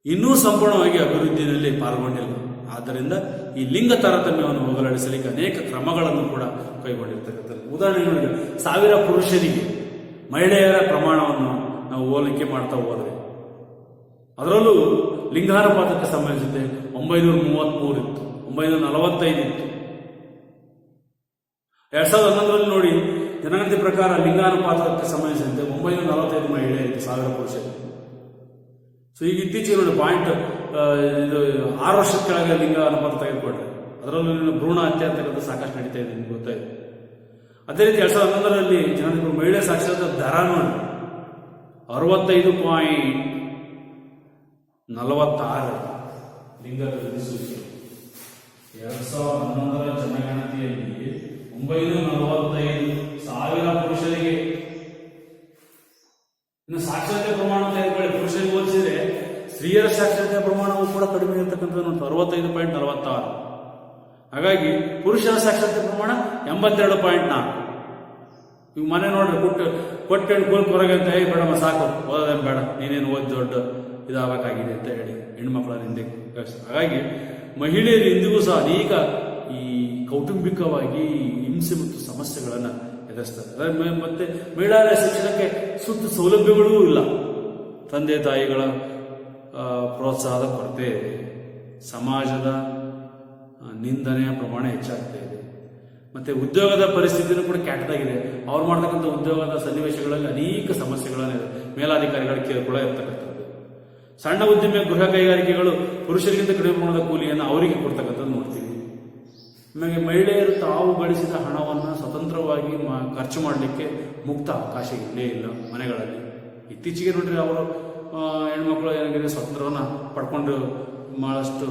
ಇನ್ನೂ ಸಂಪೂರ್ಣವಾಗಿ ಅಭಿವೃದ್ಧಿಯಲ್ಲಿ ಪಾಲ್ಗೊಂಡಿಲ್ಲ. ಆದ್ದರಿಂದ ಈ ಲಿಂಗ ತಾರತಮ್ಯವನ್ನು ಹೋಗಲಾಡಿಸಲಿಕ್ಕೆ ಅನೇಕ ಕ್ರಮಗಳನ್ನು ಕೂಡ ಕೈಗೊಂಡಿರ್ತಕ್ಕಂಥದ್ದು. ಉದಾಹರಣೆಗೆ 1000 ಪುರುಷರಿಗೆ ಮಹಿಳೆಯರ ಪ್ರಮಾಣವನ್ನು ನಾವು ಹೋಲಿಕೆ ಮಾಡ್ತಾ ಹೋದರೆ ಅದರಲ್ಲೂ ಲಿಂಗಾನುಪಾತಕ್ಕೆ ಸಂಬಂಧಿಸಿದಂತೆ 933 ಇತ್ತು, 945 ಇತ್ತು. 2011ರಲ್ಲಿ ನೋಡಿ ಜನಗಣತಿ ಪ್ರಕಾರ ಲಿಂಗಾನುಪಾತಕ್ಕೆ ಸಂಬಂಧಿಸಿದಂತೆ 945 ಮಹಿಳೆಯರಿಗೆ 1000 ಪುರುಷರಿಗೆ. ಸೊ ಈಗ ಇತ್ತೀಚೆಗೆ ನೋಡಿ ಇದು 6 ವರ್ಷದ ಕೆಳಗೆ ಲಿಂಗ ಅನುಪಾತ ತೆಗೆದುಕೊಂಡ್ರೆ ಅದರಲ್ಲೂ ಭ್ರೂಣ ಹತ್ಯೆ ಅಂತಕ್ಕಂಥ ಸಾಕಷ್ಟು ನಡೀತಾ ಇದೆ, ನಿಮ್ಗೆ ಗೊತ್ತಾಯಿತು. ಅದೇ ರೀತಿ 2011ರಲ್ಲಿ ಜನರಿಗೆ ಮಹಿಳೆ ಸಾಕ್ಷರತಾ ದರ ನೋಡಿ 65.46 ಲಿಂಗ ಅಭಿವೃದ್ಧಿ ಸೂಚಿ. 2011ರ ಜನಗಣತಿಯಲ್ಲಿ 945,000 ಪುರುಷರಿಗೆ. ಇನ್ನು ಸಾಕ್ಷರತೆ ಪ್ರಮಾಣ ತೆಗೆದುಕೊಳ್ಳಿ, ಪುರುಷರಿಗೆ ಹೋಲಿಸಿದ್ರೆ ಸ್ತ್ರೀಯರ ಸಾಕ್ಷರತೆ ಪ್ರಮಾಣವೂ ಕೂಡ ಕಡಿಮೆ ಇರತಕ್ಕಂಥದ್ದು 65.46. ಹಾಗಾಗಿ ಪುರುಷರ ಸಾಕ್ಷರತೆ ಪ್ರಮಾಣ 82.4. ಈಗ ಮನೆ ನೋಡ್ರಿ, ಕೊಟ್ಟೆಣ್ಣು ಕೂಲ್ ಹೊರಗೆ ಅಂತ ಹೇಳಿ ಬೇಡಮ್ಮ ಸಾಕು, ಓದೋದೇನು ಬೇಡ, ನೀನೇನು ಓದಿ ದೊಡ್ಡ ಇದಾಗಬೇಕಾಗಿದೆ ಅಂತ ಹೇಳಿ ಹೆಣ್ಮಕ್ಳನ್ನ ಹಿಂದೆ ಕಳಿಸ್ತಾರೆ. ಹಾಗಾಗಿ ಮಹಿಳೆಯರು ಇಂದಿಗೂ ಸಹ ಅನೇಕ ಈ ಕೌಟುಂಬಿಕವಾಗಿ ಹಿಂಸೆ ಮತ್ತು ಸಮಸ್ಯೆಗಳನ್ನು ಎದುರಿಸ್ತಾರೆ. ಮತ್ತೆ ಮಹಿಳೆಯರ ಶಿಕ್ಷಣಕ್ಕೆ ಸೂಕ್ತ ಸೌಲಭ್ಯಗಳೂ ಇಲ್ಲ. ತಂದೆ ತಾಯಿಗಳ ಪ್ರೋತ್ಸಾಹದ ಕೊರತೆ ಇದೆ. ಸಮಾಜದ ನಿಂದನೆಯ ಪ್ರಮಾಣ ಹೆಚ್ಚಾಗ್ತಾ ಇದೆ. ಮತ್ತೆ ಉದ್ಯೋಗದ ಪರಿಸ್ಥಿತಿನೂ ಕೂಡ ಕೆಟ್ಟದಾಗಿದೆ. ಅವ್ರು ಮಾಡ್ತಕ್ಕಂಥ ಉದ್ಯೋಗದ ಸನ್ನಿವೇಶಗಳಲ್ಲಿ ಅನೇಕ ಸಮಸ್ಯೆಗಳನ್ನು ಮೇಲಾಧಿಕಾರಿಗಳ ಕೇಳ್ಕೊಳ್ಳ ಇರ್ತಕ್ಕಂಥದ್ದು. ಸಣ್ಣ ಉದ್ದಿಮೆ, ಗೃಹ ಕೈಗಾರಿಕೆಗಳು ಪುರುಷರಿಗಿಂತ ಕಡಿಮೆ ಪ್ರಮಾಣದ ಕೂಲಿಯನ್ನು ಅವರಿಗೆ ಕೊಡ್ತಕ್ಕಂಥದ್ದು ನೋಡ್ತೀವಿ. ನಮಗೆ ಮಹಿಳೆಯರು ತಾವು ಗಳಿಸಿದ ಹಣವನ್ನು ಸ್ವತಂತ್ರವಾಗಿ ಖರ್ಚು ಮಾಡಲಿಕ್ಕೆ ಮುಕ್ತ ಅವಕಾಶ ಇಲ್ಲೇ ಇಲ್ಲ ಮನೆಗಳಲ್ಲಿ. ಇತ್ತೀಚೆಗೆ ನೋಡ್ರಿ ಅವರು ಹೆಣ್ಮಕ್ಳು ಏನಾಗಿದೆ ಸ್ವತಂತ್ರವನ್ನು ಪಡ್ಕೊಂಡು ಬಹಳಷ್ಟು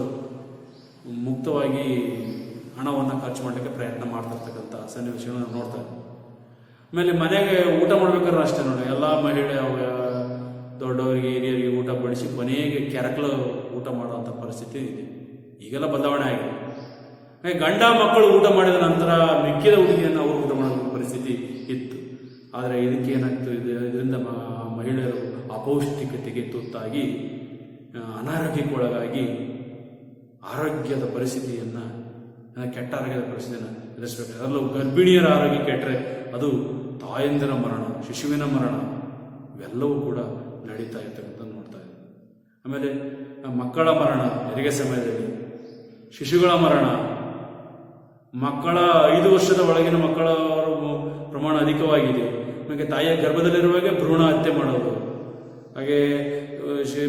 ಮುಕ್ತವಾಗಿ ಹಣವನ್ನು ಖರ್ಚು ಮಾಡಲಿಕ್ಕೆ ಪ್ರಯತ್ನ ಮಾಡ್ತಿರ್ತಕ್ಕಂಥ ಸನ್ನಿವೇಶಗಳನ್ನು ನೋಡ್ತಾರೆ. ಆಮೇಲೆ ಮನೆಗೆ ಊಟ ಮಾಡ್ಬೇಕಾದ್ರೆ ಅಷ್ಟೇ ನೋಡಿ, ಎಲ್ಲ ಮಹಿಳೆ ದೊಡ್ಡವರಿಗೆ ಹಿರಿಯರಿಗೆ ಊಟ ಬಡಿಸಿ ಕೊನೆಗೆ ಕೆರಕಲು ಊಟ ಮಾಡುವಂಥ ಪರಿಸ್ಥಿತಿ ಇದೆ. ಈಗೆಲ್ಲ ಬದಲಾವಣೆ ಆಗಿದೆ. ಗಂಡ ಮಕ್ಕಳು ಊಟ ಮಾಡಿದ ನಂತರ ಮಿಕ್ಕಿದ ಹುಡುಗಿಯನ್ನು ಅವರು ಊಟ ಮಾಡೋ ಪರಿಸ್ಥಿತಿ ಇತ್ತು. ಆದರೆ ಇದಕ್ಕೆ ಏನಾಗ್ತದೆ, ಇದರಿಂದ ಮಹಿಳೆಯರು ಅಪೌಷ್ಟಿಕತೆಗೆ ತುತ್ತಾಗಿ ಅನಾರೋಗ್ಯಕ್ಕೊಳಗಾಗಿ ಆರೋಗ್ಯದ ಪರಿಸ್ಥಿತಿಯನ್ನು, ಕೆಟ್ಟ ಆರೋಗ್ಯದ ಪರಿಸ್ಥಿತಿಯನ್ನು ಎದುರಿಸಬೇಕು. ಅದರಲ್ಲೂ ಗರ್ಭಿಣಿಯರ ಆರೋಗ್ಯ ಕೆಟ್ಟರೆ ಅದು ತಾಯಂದಿರ ಮರಣ, ಶಿಶುವಿನ ಮರಣ ಇವೆಲ್ಲವೂ ಕೂಡ ನಡೀತಾ ಇರ್ತಕ್ಕಂಥ ನೋಡ್ತಾ ಇದೆ. ಆಮೇಲೆ ಮಕ್ಕಳ ಮರಣ ಹೆರಿಗೆ ಸಮಯದಲ್ಲಿ, ಶಿಶುಗಳ ಮರಣ, ಮಕ್ಕಳ 5 ವರ್ಷದ ಒಳಗಿನ ಮಕ್ಕಳ ಪ್ರಮಾಣ ಅಧಿಕವಾಗಿದೆ. ಹಾಗೆ ತಾಯಿಯ ಗರ್ಭದಲ್ಲಿರುವಾಗ ಭ್ರೂಣ ಹತ್ಯೆ ಮಾಡೋದು, ಹಾಗೆ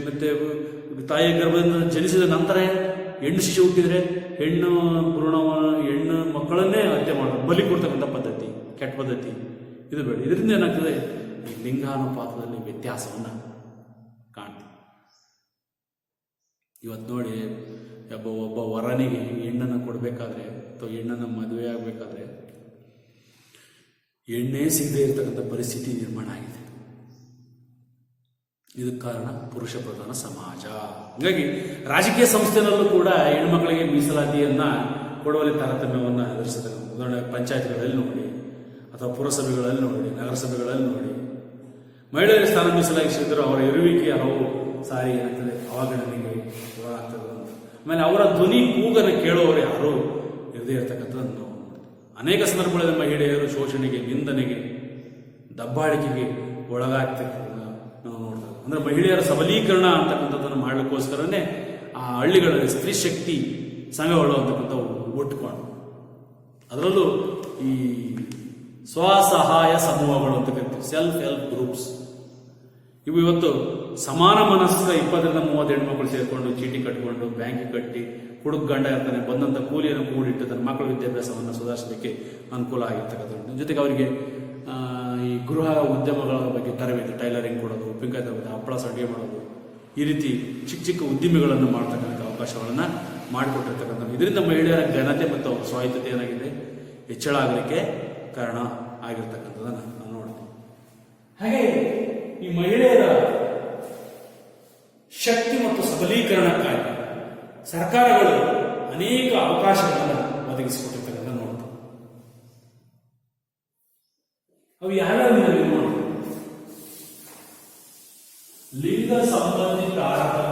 ಮತ್ತೆ ತಾಯಿಯ ಗರ್ಭದಿಂದ ಜನಿಸಿದ ನಂತರ ಹೆಣ್ಣು ಶಿಶು ಹುಟ್ಟಿದ್ರೆ ಹೆಣ್ಣು ಮಕ್ಕಳನ್ನೇ ಹತ್ಯೆ ಮಾಡೋದು, ಬಲಿ ಕೊಡ್ತಕ್ಕಂಥ ಪದ್ಧತಿ, ಕೆಟ್ಟ ಪದ್ಧತಿ ಇದು ಬೇಡ. ಇದರಿಂದ ಏನಾಗ್ತದೆ, ಈ ಲಿಂಗಾನುಪಾತದಲ್ಲಿ ವ್ಯತ್ಯಾಸವನ್ನು ಕಾಣ್ತೀವಿ. ಇವತ್ತು ನೋಡಿ ಒಬ್ಬ ವರನಿಗೆ ಹೆಣ್ಣನ್ನು ಕೊಡಬೇಕಾದ್ರೆ ಅಥವಾ ಹೆಣ್ಣನ್ನು ಮದುವೆ ಆಗಬೇಕಾದ್ರೆ ಎಣ್ಣೆ ಸಿಗದೆ ಇರತಕ್ಕಂಥ ಪರಿಸ್ಥಿತಿ ನಿರ್ಮಾಣ ಆಗಿದೆ. ಇದಕ್ಕೆ ಕಾರಣ ಪುರುಷ ಪ್ರಧಾನ ಸಮಾಜ. ಹಾಗಾಗಿ ರಾಜಕೀಯ ಸಂಸ್ಥೆನಲ್ಲೂ ಕೂಡ ಹೆಣ್ಮಕ್ಳಿಗೆ ಮೀಸಲಾತಿಯನ್ನ ಕೊಡುವಲ್ಲಿ ತಾರತಮ್ಯವನ್ನು ಎದುರಿಸಿದ್ದಾರೆ. ಉದಾಹರಣೆ ಪಂಚಾಯತ್ಗಳಲ್ಲಿ ನೋಡಿ, ಅಥವಾ ಪುರಸಭೆಗಳಲ್ಲಿ ನೋಡಿ, ನಗರಸಭೆಗಳಲ್ಲಿ ನೋಡಿ, ಮಹಿಳೆಯರಿಗೆ ಸ್ಥಾನ ಮೀಸಲಾಗಿಸಿದ್ರು ಅವರ ಇರುವಿಕೆ ಹಲವು ಸಾರಿ ಏನಾಗ್ತದೆ ಅವಗಣನೆಗೆ ಒಳಗಾಗ್ತದೆ. ಆಮೇಲೆ ಅವರ ಧ್ವನಿ ಕೂಗನ್ನು ಕೇಳುವವರು ಯಾರು ಇರದೇ ಇರತಕ್ಕಂಥದ್ದು ನಾವು ಅನೇಕ ಸಂದರ್ಭಗಳಲ್ಲಿ ಮಹಿಳೆಯರು ಶೋಷಣೆಗೆ, ನಿಂದನೆಗೆ, ದಬ್ಬಾಳಿಕೆಗೆ ಒಳಗಾಗ್ತಕ್ಕಂಥ ನಾವು ನೋಡ್ತೇವೆ. ಅಂದ್ರೆ ಮಹಿಳೆಯರ ಸಬಲೀಕರಣ ಅಂತಕ್ಕಂಥದ್ದನ್ನು ಮಾಡಲಿಕ್ಕೋಸ್ಕರನೇ ಆ ಹಳ್ಳಿಗಳಲ್ಲಿ ಸ್ತ್ರೀ ಶಕ್ತಿ ಸಂಘಗಳು ಅಂತಕ್ಕಂಥವು ಒಟ್ಟುಕೊಂಡು, ಅದರಲ್ಲೂ ಈ ಸ್ವಸಹಾಯ ಸಮೂಹಗಳು ಅಂತ ಕರಿತೀವಿ, ಸೆಲ್ಫ್ ಹೆಲ್ಪ್ ಗ್ರೂಪ್ಸ್. ಇವು ಇವತ್ತು ಸಮಾನ ಮನಸ್ಕ 20-30 ಹೆಣ್ಮಕ್ಳು ಸೇರಿಕೊಂಡು ಚೀಟಿ ಕಟ್ಟಿಕೊಂಡು ಬ್ಯಾಂಕಿಗೆ ಕಟ್ಟಿ ಹುಡುಗ ಗಂಡ ಇರ್ತಾನೆ, ಬಂದಂಥ ಕೂಲಿಯನ್ನು ಕೂಡಿಟ್ಟು ತನ್ನ ಮಕ್ಕಳ ವಿದ್ಯಾಭ್ಯಾಸವನ್ನು ಸುಧಾರಿಸಲಿಕ್ಕೆ ಅನುಕೂಲ ಆಗಿರ್ತಕ್ಕಂಥದ್ದು. ಜೊತೆಗೆ ಅವರಿಗೆ ಈ ಗೃಹ ಉದ್ಯಮಗಳ ಬಗ್ಗೆ ತರಬೇತಿ, ಟೈಲರಿಂಗ್ ಕೊಡೋದು, ಉಪ್ಪಿನಕಾಯಿ ತರಬೇತಿ, ಹಪ್ಪಳ ಅಡುಗೆ ಮಾಡೋದು, ಈ ರೀತಿ ಚಿಕ್ಕ ಚಿಕ್ಕ ಉದ್ದಿಮೆಗಳನ್ನು ಮಾಡ್ತಕ್ಕಂಥ ಅವಕಾಶಗಳನ್ನು ಮಾಡಿಕೊಟ್ಟಿರ್ತಕ್ಕಂಥದ್ದು. ಇದರಿಂದ ಮಹಿಳೆಯರ ಘನತೆ ಮತ್ತು ಅವರ ಸ್ವಾಯತ್ತತೆ ಏನಾಗಿದೆ ಹೆಚ್ಚಳ ಆಗಲಿಕ್ಕೆ ಕಾರಣ ಆಗಿರ್ತಕ್ಕಂಥದ್ದನ್ನು ನಾವು ನೋಡ್ತೀವಿ. ಹಾಗೆ ಈ ಮಹಿಳೆಯರ ಶಕ್ತಿ ಮತ್ತು ಸಬಲೀಕರಣಕ್ಕಾಗಿ ಸರ್ಕಾರಗಳು ಅನೇಕ ಅವಕಾಶಗಳನ್ನು ಒದಗಿಸಿಕೊಟ್ಟಿರ್ತಕ್ಕಂಥ ನೋಡ್ತೀವಿ. ಅವು ಯಾವ್ಯಾವ ನೋಡ್ತೀವಿ? ಲಿಂಗ ಸಂಬಂಧಿತ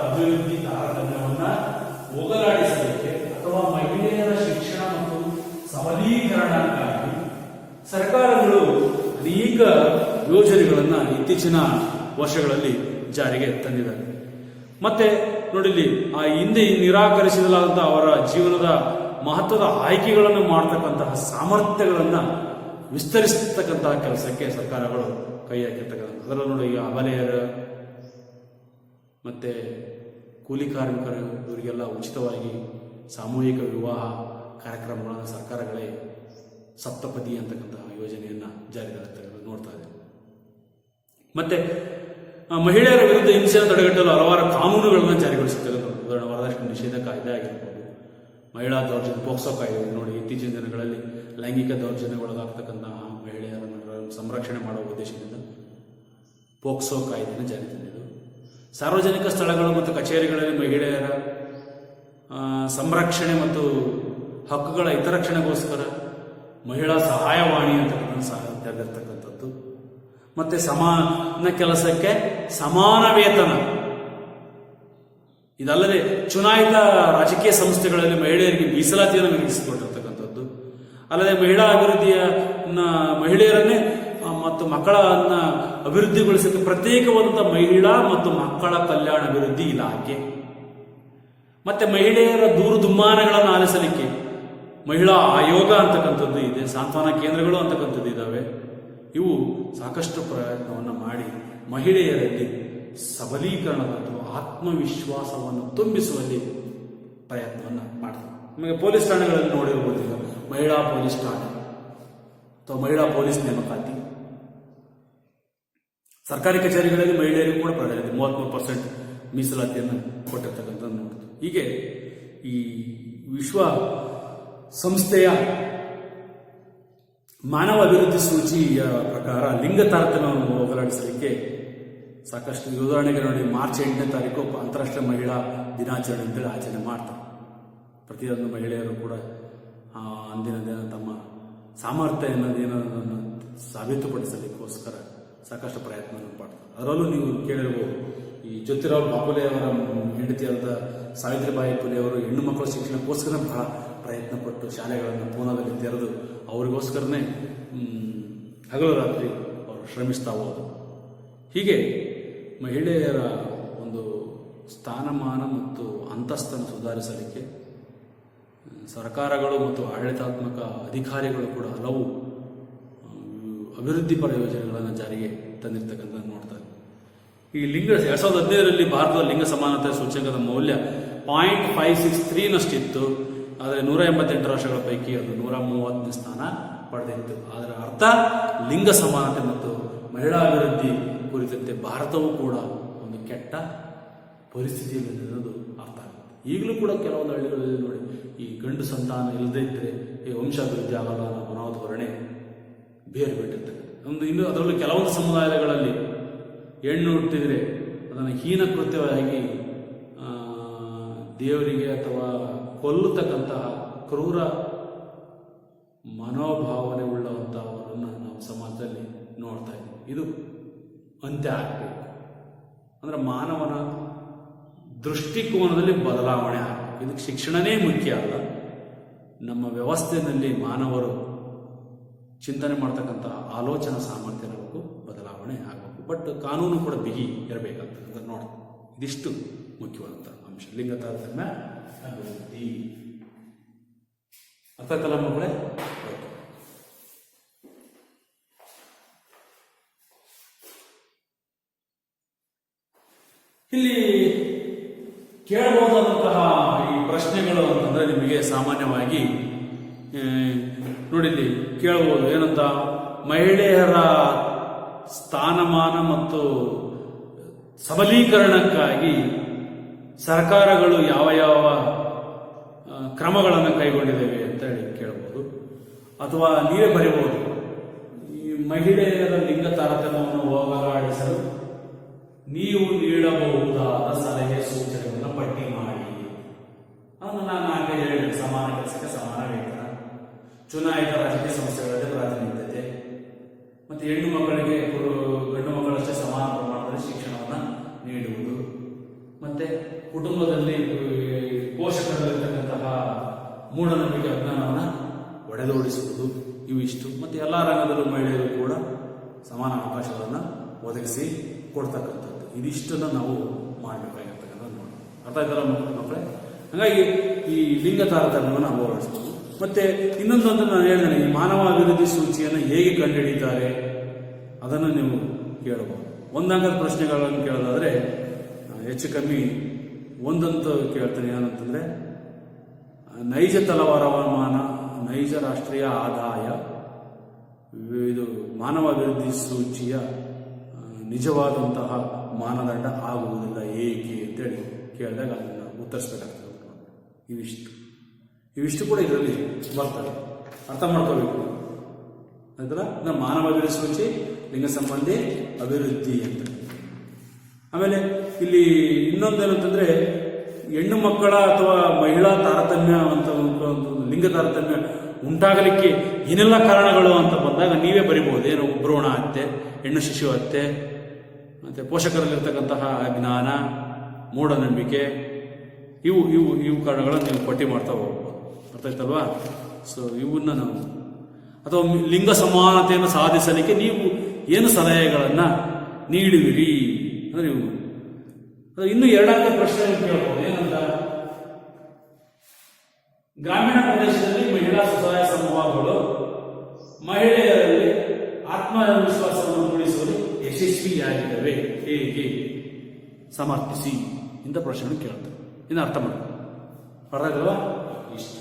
ಅಭಿವೃದ್ಧಿ ತಾರತಮ್ಯವನ್ನ ಹೋಗಲಾಡಿಸಲಿಕ್ಕೆ ಅಥವಾ ಮಹಿಳೆಯರ ಶಿಕ್ಷಣ ಮತ್ತು ಸಬಲೀಕರಣಕ್ಕಾಗಿ ಸರ್ಕಾರಗಳು ಅನೇಕ ಯೋಜನೆಗಳನ್ನು ಇತ್ತೀಚಿನ ವರ್ಷಗಳಲ್ಲಿ ಜಾರಿಗೆ ತಂದಿದ್ದಾರೆ. ಮತ್ತೆ ನೋಡಿಲ್ಲಿ ಆ ಹಿಂದೆ ನಿರಾಕರಿಸಲಾದಂತಹ ಅವರ ಜೀವನದ ಮಹತ್ವದ ಆಯ್ಕೆಗಳನ್ನು ಮಾಡತಕ್ಕಂತಹ ಸಾಮರ್ಥ್ಯಗಳನ್ನು ವಿಸ್ತರಿಸತಕ್ಕಂತಹ ಕೆಲಸಕ್ಕೆ ಸರ್ಕಾರಗಳು ಕೈ ಹಾಕಿರ್ತಕ್ಕಂಥ. ಅದರಲ್ಲೂ ನೋಡಿ, ಈಗ ಅಬಲೆಯರ ಮತ್ತೆ ಕೂಲಿ ಕಾರ್ಮಿಕರು ಇವರಿಗೆಲ್ಲ ಉಚಿತವಾಗಿ ಸಾಮೂಹಿಕ ವಿವಾಹ ಕಾರ್ಯಕ್ರಮಗಳನ್ನು ಸರ್ಕಾರಗಳೇ ಸಪ್ತಪದಿ ಅಂತಕ್ಕಂತಹ ಯೋಜನೆಯನ್ನು ಜಾರಿಗೆ ನೋಡ್ತಾ ಇದೆ. ಮತ್ತೆ ಮಹಿಳೆಯರ ವಿರುದ್ಧ ಹಿಂಸೆಯನ್ನು ತಡೆಗಟ್ಟಲು ಹಲವಾರು ಕಾನೂನುಗಳನ್ನು ಜಾರಿಗೊಳಿಸುತ್ತದೆ. ಉದಾಹರಣೆ ವರದಕ್ಷಿಣೆ ನಿಷೇಧ ಕಾಯ್ದೆ ಆಗಿರ್ಬೋದು, ಮಹಿಳಾ ದೌರ್ಜನ್ಯ ಪೋಕ್ಸೋ ಕಾಯ್ದೆ ನೋಡಿ, ಇತ್ತೀಚಿನ ದಿನಗಳಲ್ಲಿ ಲೈಂಗಿಕ ದೌರ್ಜನ್ಯಗೊಳಗಾಗ್ತಕ್ಕಂತಹ ಮಹಿಳೆಯರನ್ನು ಸಂರಕ್ಷಣೆ ಮಾಡುವ ಉದ್ದೇಶದಿಂದ ಪೋಕ್ಸೋ ಕಾಯ್ದೆಯನ್ನು ಜಾರಿ ತಂದಿದ್ದು. ಸಾರ್ವಜನಿಕ ಸ್ಥಳಗಳು ಮತ್ತು ಕಚೇರಿಗಳಲ್ಲಿ ಮಹಿಳೆಯರ ಸಂರಕ್ಷಣೆ ಮತ್ತು ಹಕ್ಕುಗಳ ಹಿತರಕ್ಷಣೆಗೋಸ್ಕರ ಮಹಿಳಾ ಸಹಾಯವಾಣಿ ಅಂತಕ್ಕಂಥ ತೆರೆದಿರ್ತಕ್ಕಂಥದ್ದು. ಮತ್ತೆ ಸಮಾನ ಕೆಲಸಕ್ಕೆ ಸಮಾನ ವೇತನ. ಇದಲ್ಲದೆ ಚುನಾಯಿತ ರಾಜಕೀಯ ಸಂಸ್ಥೆಗಳಲ್ಲಿ ಮಹಿಳೆಯರಿಗೆ ಮೀಸಲಾತಿಯನ್ನು ವಿಧಿಸಿಕೊಟ್ಟಿರ್ತಕ್ಕಂಥದ್ದು. ಅಲ್ಲದೆ ಮಹಿಳಾ ಮಹಿಳೆಯರನ್ನೇ ಮತ್ತು ಮಕ್ಕಳನ್ನ ಅಭಿವೃದ್ಧಿಗೊಳಿಸಕ್ಕೆ ಪ್ರತ್ಯೇಕವಾದಂತಹ ಮಹಿಳಾ ಮತ್ತು ಮಕ್ಕಳ ಕಲ್ಯಾಣ ಅಭಿವೃದ್ಧಿ ಇಲಾಖೆ. ಮತ್ತೆ ಮಹಿಳೆಯರ ದೂರು ದುಮ್ಮಾನಗಳನ್ನು ಆಲಿಸಲಿಕ್ಕೆ ಮಹಿಳಾ ಆಯೋಗ ಅಂತಕ್ಕಂಥದ್ದು ಇದೆ, ಸಾಂತ್ವನ ಕೇಂದ್ರಗಳು ಅಂತಕ್ಕಂಥದ್ದು ಇದ್ದಾವೆ. ಇವು ಸಾಕಷ್ಟು ಪ್ರಯತ್ನವನ್ನು ಮಾಡಿ ಮಹಿಳೆಯರಲ್ಲಿ ಸಬಲೀಕರಣದ ಅಥವಾ ಆತ್ಮವಿಶ್ವಾಸವನ್ನು ತುಂಬಿಸುವಲ್ಲಿ ಪ್ರಯತ್ನವನ್ನು ಮಾಡ್ತಾರೆ. ನಿಮಗೆ ಪೊಲೀಸ್ ಠಾಣೆಗಳಲ್ಲಿ ನೋಡಿರ್ಬೋದು, ಈಗ ಮಹಿಳಾ ಪೊಲೀಸ್ ಠಾಣೆ ಅಥವಾ ಮಹಿಳಾ ಪೊಲೀಸ್ ನೇಮಕಾತಿ. ಸರ್ಕಾರಿ ಕಚೇರಿಗಳಲ್ಲಿ ಮಹಿಳೆಯರಿಗೂ ಕೂಡ 33% ಮೀಸಲಾತಿಯನ್ನು ಕೊಟ್ಟಿರ್ತಕ್ಕಂಥದ್ದು ನೋಡ್ತೀವಿ. ಹೀಗೆ ಈ ವಿಶ್ವ ಸಂಸ್ಥೆಯ ಮಾನವ ಅಭಿವೃದ್ಧಿ ಸೂಚಿಯ ಪ್ರಕಾರ ಲಿಂಗ ತಾರತಮ್ಯವನ್ನು ಹೋಗಲಾಡಿಸಲಿಕ್ಕೆ ಸಾಕಷ್ಟು ಉದಾಹರಣೆಗೆ ನೋಡಿ, ಮಾರ್ಚ್ 8ನೇ ತಾರೀಕು ಅಂತಾರಾಷ್ಟ್ರೀಯ ಮಹಿಳಾ ದಿನಾಚರಣೆ ಅಂತೇಳಿ ಆಚರಣೆ ಮಾಡ್ತಾರೆ. ಪ್ರತಿಯೊಂದು ಮಹಿಳೆಯರು ಕೂಡ ಅಂದಿನ ದಿನ ತಮ್ಮ ಸಾಮರ್ಥ್ಯ ಏನನ್ನು ಸಾಬೀತುಪಡಿಸಲಿಕ್ಕೋಸ್ಕರ ಸಾಕಷ್ಟು ಪ್ರಯತ್ನವನ್ನು ಮಾಡ್ತಾರೆ. ಅದರಲ್ಲೂ ನೀವು ಕೇಳಿರ್ಬೋದು, ಈ ಜ್ಯೋತಿರಾವ್ ಬಾಪುಲೆ ಅವರ ಹೆಂಡತಿಯಾದ ಸಾವಿತ್ರಿಬಾಯಿ ಫುಲೆ ಅವರು ಹೆಣ್ಣು ಮಕ್ಕಳ ಶಿಕ್ಷಣಕ್ಕೋಸ್ಕರ ಬಹಳ ಪ್ರಯತ್ನ ಪಟ್ಟು ಶಾಲೆಗಳನ್ನು ಪೂನಾದಲ್ಲಿ ತೆರೆದು ಅವರಿಗೋಸ್ಕರನೇ ಹಗಲು ರಾತ್ರಿ ಅವರು ಶ್ರಮಿಸ್ತಾ ಹೋದರು. ಹೀಗೆ ಮಹಿಳೆಯರ ಒಂದು ಸ್ಥಾನಮಾನ ಮತ್ತು ಅಂತಸ್ತನ್ನು ಸುಧಾರಿಸಲಿಕ್ಕೆ ಸರ್ಕಾರಗಳು ಮತ್ತು ಆಡಳಿತಾತ್ಮಕ ಅಧಿಕಾರಿಗಳು ಕೂಡ ಹಲವು ಅಭಿವೃದ್ಧಿಪರ ಯೋಜನೆಗಳನ್ನು ಜಾರಿಗೆ ತಂದಿರತಕ್ಕಂಥದ್ದು ನೋಡ್ತಾರೆ. ಈ ಲಿಂಗ 2015ರಲ್ಲಿ ಭಾರತದ ಲಿಂಗ ಸಮಾನತೆ ಸೂಚ್ಯಂಕದ ಮೌಲ್ಯ 0.563ನಷ್ಟಿತ್ತು. ಆದರೆ 188 ರಾಷ್ಟ್ರಗಳ ಪೈಕಿ ಅದು 130ನೇ ಸ್ಥಾನ ಪಡೆದಿತ್ತು. ಅದರ ಅರ್ಥ ಲಿಂಗ ಸಮಾನತೆ ಮತ್ತು ಮಹಿಳಾ ಅಭಿವೃದ್ಧಿ ಕುರಿತಂತೆ ಭಾರತವೂ ಕೂಡ ಒಂದು ಕೆಟ್ಟ ಪರಿಸ್ಥಿತಿಯಲ್ಲಿ ಅರ್ಥ ಆಗುತ್ತೆ. ಈಗಲೂ ಕೂಡ ಕೆಲವೊಂದು ಹಳ್ಳಿಗಳಲ್ಲಿ ನೋಡಿ, ಈ ಗಂಡು ಸಂತಾನ ಇಲ್ಲದೇ ಇದ್ದರೆ ಈ ವಂಶಾಭಿವೃದ್ಧಿ ಆಗಲ್ಲ ಅನ್ನೋ ಮನೋಧೋರಣೆ ಬೇರೆ ಬಿಟ್ಟಿರ್ತದೆ. ಇನ್ನು ಅದರಲ್ಲೂ ಕೆಲವೊಂದು ಸಮುದಾಯಗಳಲ್ಲಿ ಹೆಣ್ಣು ಹುಟ್ಟಿದರೆ ಅದನ್ನು ಹೀನ ಕೃತ್ಯವಾಗಿ ದೇವರಿಗೆ ಅಥವಾ ಕೊಲ್ಲತಕ್ಕಂತಹ ಕ್ರೂರ ಮನೋಭಾವನೆ ಉಳ್ಳವಂಥವರನ್ನು ನಾವು ಸಮಾಜದಲ್ಲಿ ನೋಡ್ತಾ ಇದ್ದೀವಿ. ಇದು ಅಂತ್ಯ ಆಗಬೇಕು. ಅಂದರೆ ಮಾನವನ ದೃಷ್ಟಿಕೋನದಲ್ಲಿ ಬದಲಾವಣೆ ಆಗಬೇಕು. ಇದಕ್ಕೆ ಶಿಕ್ಷಣನೇ ಮುಖ್ಯ ಅಲ್ಲ, ನಮ್ಮ ವ್ಯವಸ್ಥೆಯಲ್ಲಿ ಮಾನವರು ಚಿಂತನೆ ಮಾಡ್ತಕ್ಕಂತಹ ಆಲೋಚನಾ ಸಾಮರ್ಥ್ಯ ಇರಬೇಕು, ಬದಲಾವಣೆ ಆಗಬೇಕು. ಬಟ್ ಕಾನೂನು ಕೂಡ ಬಿಗಿ ಇರಬೇಕಂತ ನೋಡಿ, ಇದಿಷ್ಟು ಮುಖ್ಯವಾದಂಥ ಅಂಶ. ಲಿಂಗ ತಾರತಮ್ಯ ಅಭಿವೃದ್ಧಿ ಅರ್ಥಾಯ್ತಲ್ಲ ಮಕ್ಕಳೇ? ಇಲ್ಲಿ ಕೇಳಬಹುದಾದಂತಹ ಈ ಪ್ರಶ್ನೆಗಳು ಅಂತಂದ್ರೆ ನಿಮಗೆ ಸಾಮಾನ್ಯವಾಗಿ ನೋಡಿಲ್ಲಿ ಕೇಳಬಹುದು. ಏನಂತ, ಮಹಿಳೆಯರ ಸ್ಥಾನಮಾನ ಮತ್ತು ಸಬಲೀಕರಣಕ್ಕಾಗಿ ಸರ್ಕಾರಗಳು ಯಾವ ಯಾವ ಕ್ರಮಗಳನ್ನು ಕೈಗೊಂಡಿದ್ದೇವೆ ಅಂತ ಹೇಳಿ ಕೇಳಬಹುದು. ಅಥವಾ ನೀವೇ ಬರೀಬಹುದು, ಈ ಮಹಿಳೆಯರ ಲಿಂಗ ತಾರತಮ್ಯವನ್ನು ಹೋಗಲಾಡಿಸಲು ನೀವು ನೀಡಬಹುದಾದ ಸಲಹೆ ಸೂಚನೆಗಳನ್ನು ಪಟ್ಟಿ ಮಾಡಿ. ಅದನ್ನು ನಾನು ಆಗ ಹೇಳಿದೆ, ಸಮಾನ ಕೆಲಸಕ್ಕೆ ಸಮಾನ ವೇತನ, ಚುನಾಯಿತ ರಾಜಕೀಯ ಸಂಸ್ಥೆಗಳಲ್ಲಿ ಪ್ರಾತಿನಿಧ್ಯತೆ, ಮತ್ತು ಹೆಣ್ಣು ಮಕ್ಕಳಿಗೆ ಗಂಡು ಮಕ್ಕಳಷ್ಟೇ ಸಮಾನ ಪ್ರಮಾಣದಲ್ಲಿ ಶಿಕ್ಷಣವನ್ನು ನೀಡುವುದು, ಮತ್ತೆ ಕುಟುಂಬದಲ್ಲಿ ಪೋಷಕರಲ್ಲಿರ್ತಕ್ಕಂತಹ ಮೂಢನಂಬಿಕೆ ಅಜ್ಞಾನವನ್ನು ಒಡೆದೋಡಿಸುವುದು, ಇವು ಇಷ್ಟು. ಮತ್ತು ಎಲ್ಲ ರಂಗದಲ್ಲೂ ಮಹಿಳೆಯರು ಕೂಡ ಸಮಾನ ಅವಕಾಶಗಳನ್ನು ಒದಗಿಸಿ ಕೊಡ್ತಕ್ಕಂಥದ್ದು. ಇದಿಷ್ಟನ್ನು ನಾವು ಮಾಡಬೇಕಾಗಿರ್ತಕ್ಕಂಥ ನೋಡಿ. ಅರ್ಥ ಆಯ್ತಲ್ಲ ಮಕ್ಕಳೇ? ಹಾಗಾಗಿ ಈ ಲಿಂಗ ತಾರತಮ್ಯವನ್ನು ನಾವು ಹೋರಾಡಿಸ್ಬೋದು. ಮತ್ತೆ ಇನ್ನೊಂದೊಂದು ನಾನು ಹೇಳಿದ್ದೇನೆ, ಈ ಮಾನವ ಅಭಿವೃದ್ಧಿ ಸೂಚಿಯನ್ನು ಹೇಗೆ ಕಂಡುಹಿಡಿತಾರೆ ಅದನ್ನು ನೀವು ಕೇಳಬಹುದು. ಒಂದಂಕದ ಪ್ರಶ್ನೆಗಳನ್ನು ಕೇಳೋದಾದರೆ ಹೆಚ್ಚು ಕಮ್ಮಿ ಒಂದಂತೂ ಕೇಳ್ತಾನೆ. ಏನಂತಂದರೆ, ನೈಜ ತಲವಾರಮಾನ, ನೈಜ ರಾಷ್ಟ್ರೀಯ ಆದಾಯ, ಇದು ಮಾನವ ಅಭಿವೃದ್ಧಿ ಸೂಚಿಯ ನಿಜವಾದಂತಹ ಮಾನದಂಡ ಆಗುವುದಿಲ್ಲ ಏಕೆ ಅಂತೇಳಿ ಕೇಳಿದಾಗ ಅದನ್ನು ಉತ್ತರಿಸಬೇಕಾಗ್ತದೆ. ಇವಿಷ್ಟು ಕೂಡ ಇದರಲ್ಲಿ ಬರ್ತವೆ, ಅರ್ಥ ಮಾಡ್ಕೋಬೇಕು ಆಯ್ತಲ್ಲ. ಮಾನವ ಅಭಿವೃದ್ಧಿ ಸೂಚಿ, ಲಿಂಗ ಸಂಬಂಧಿ ಅಭಿವೃದ್ಧಿ ಅಂತ. ಆಮೇಲೆ ಇಲ್ಲಿ ಇನ್ನೊಂದೇನಂತಂದ್ರೆ, ಹೆಣ್ಣು ಮಕ್ಕಳ ಅಥವಾ ಮಹಿಳಾ ತಾರತಮ್ಯ ಅಂತ ಲಿಂಗ ತಾರತಮ್ಯ ಉಂಟಾಗಲಿಕ್ಕೆ ಏನೆಲ್ಲ ಕಾರಣಗಳು ಅಂತ ಬಂದಾಗ ನೀವೇ ಬರಿಬಹುದು. ಏನು, ಭ್ರೂಣ ಹತ್ಯೆ, ಹೆಣ್ಣು ಶಿಶು ಹತ್ಯೆ, ಮತ್ತೆ ಪೋಷಕರಲ್ಲಿರ್ತಕ್ಕಂತಹ ಅಜ್ಞಾನ, ಮೂಢನಂಬಿಕೆ, ಇವು ಕಾರಣಗಳನ್ನು ನೀವು ಪಟ್ಟಿ ಮಾಡ್ತಾ ಹೋಗ್ಬೋದು. ಅರ್ಥ ಆಯ್ತಲ್ವಾ? ಸೊ ಇವನ್ನ ನಾವು, ಅಥವಾ ಲಿಂಗ ಸಮಾನತೆಯನ್ನು ಸಾಧಿಸಲಿಕ್ಕೆ ನೀವು ಏನು ಸಲಹೆಗಳನ್ನು ನೀಡುವಿರಿ ಅಂದ್ರೆ ನೀವು ಇನ್ನು ಎರಡನೇ ಪ್ರಶ್ನೆ ಕೇಳಬಹುದು. ಏನಂತ, ಗ್ರಾಮೀಣ ಪ್ರದೇಶದಲ್ಲಿ ಮಹಿಳಾ ಸ್ವಸಹಾಯ ಸಮೂಹಗಳು ಮಹಿಳೆಯರಲ್ಲಿ ಆತ್ಮವಿಶ್ವಾಸವನ್ನು ಮೂಡಿಸುವಲ್ಲಿ ಯಶಸ್ವಿಯಾಗಿದ್ದಾವೆ, ಹೇಗೆ ಸಮರ್ಥಿಸಿ ಇಂಥ ಪ್ರಶ್ನೆ ಕೇಳ್ತಾರೆ. ಇನ್ನು ಅರ್ಥ ಮಾಡ್ತಾರೆ. ಅರ್ಥ ಆಗಲ್ವಾ? ಇಷ್ಟ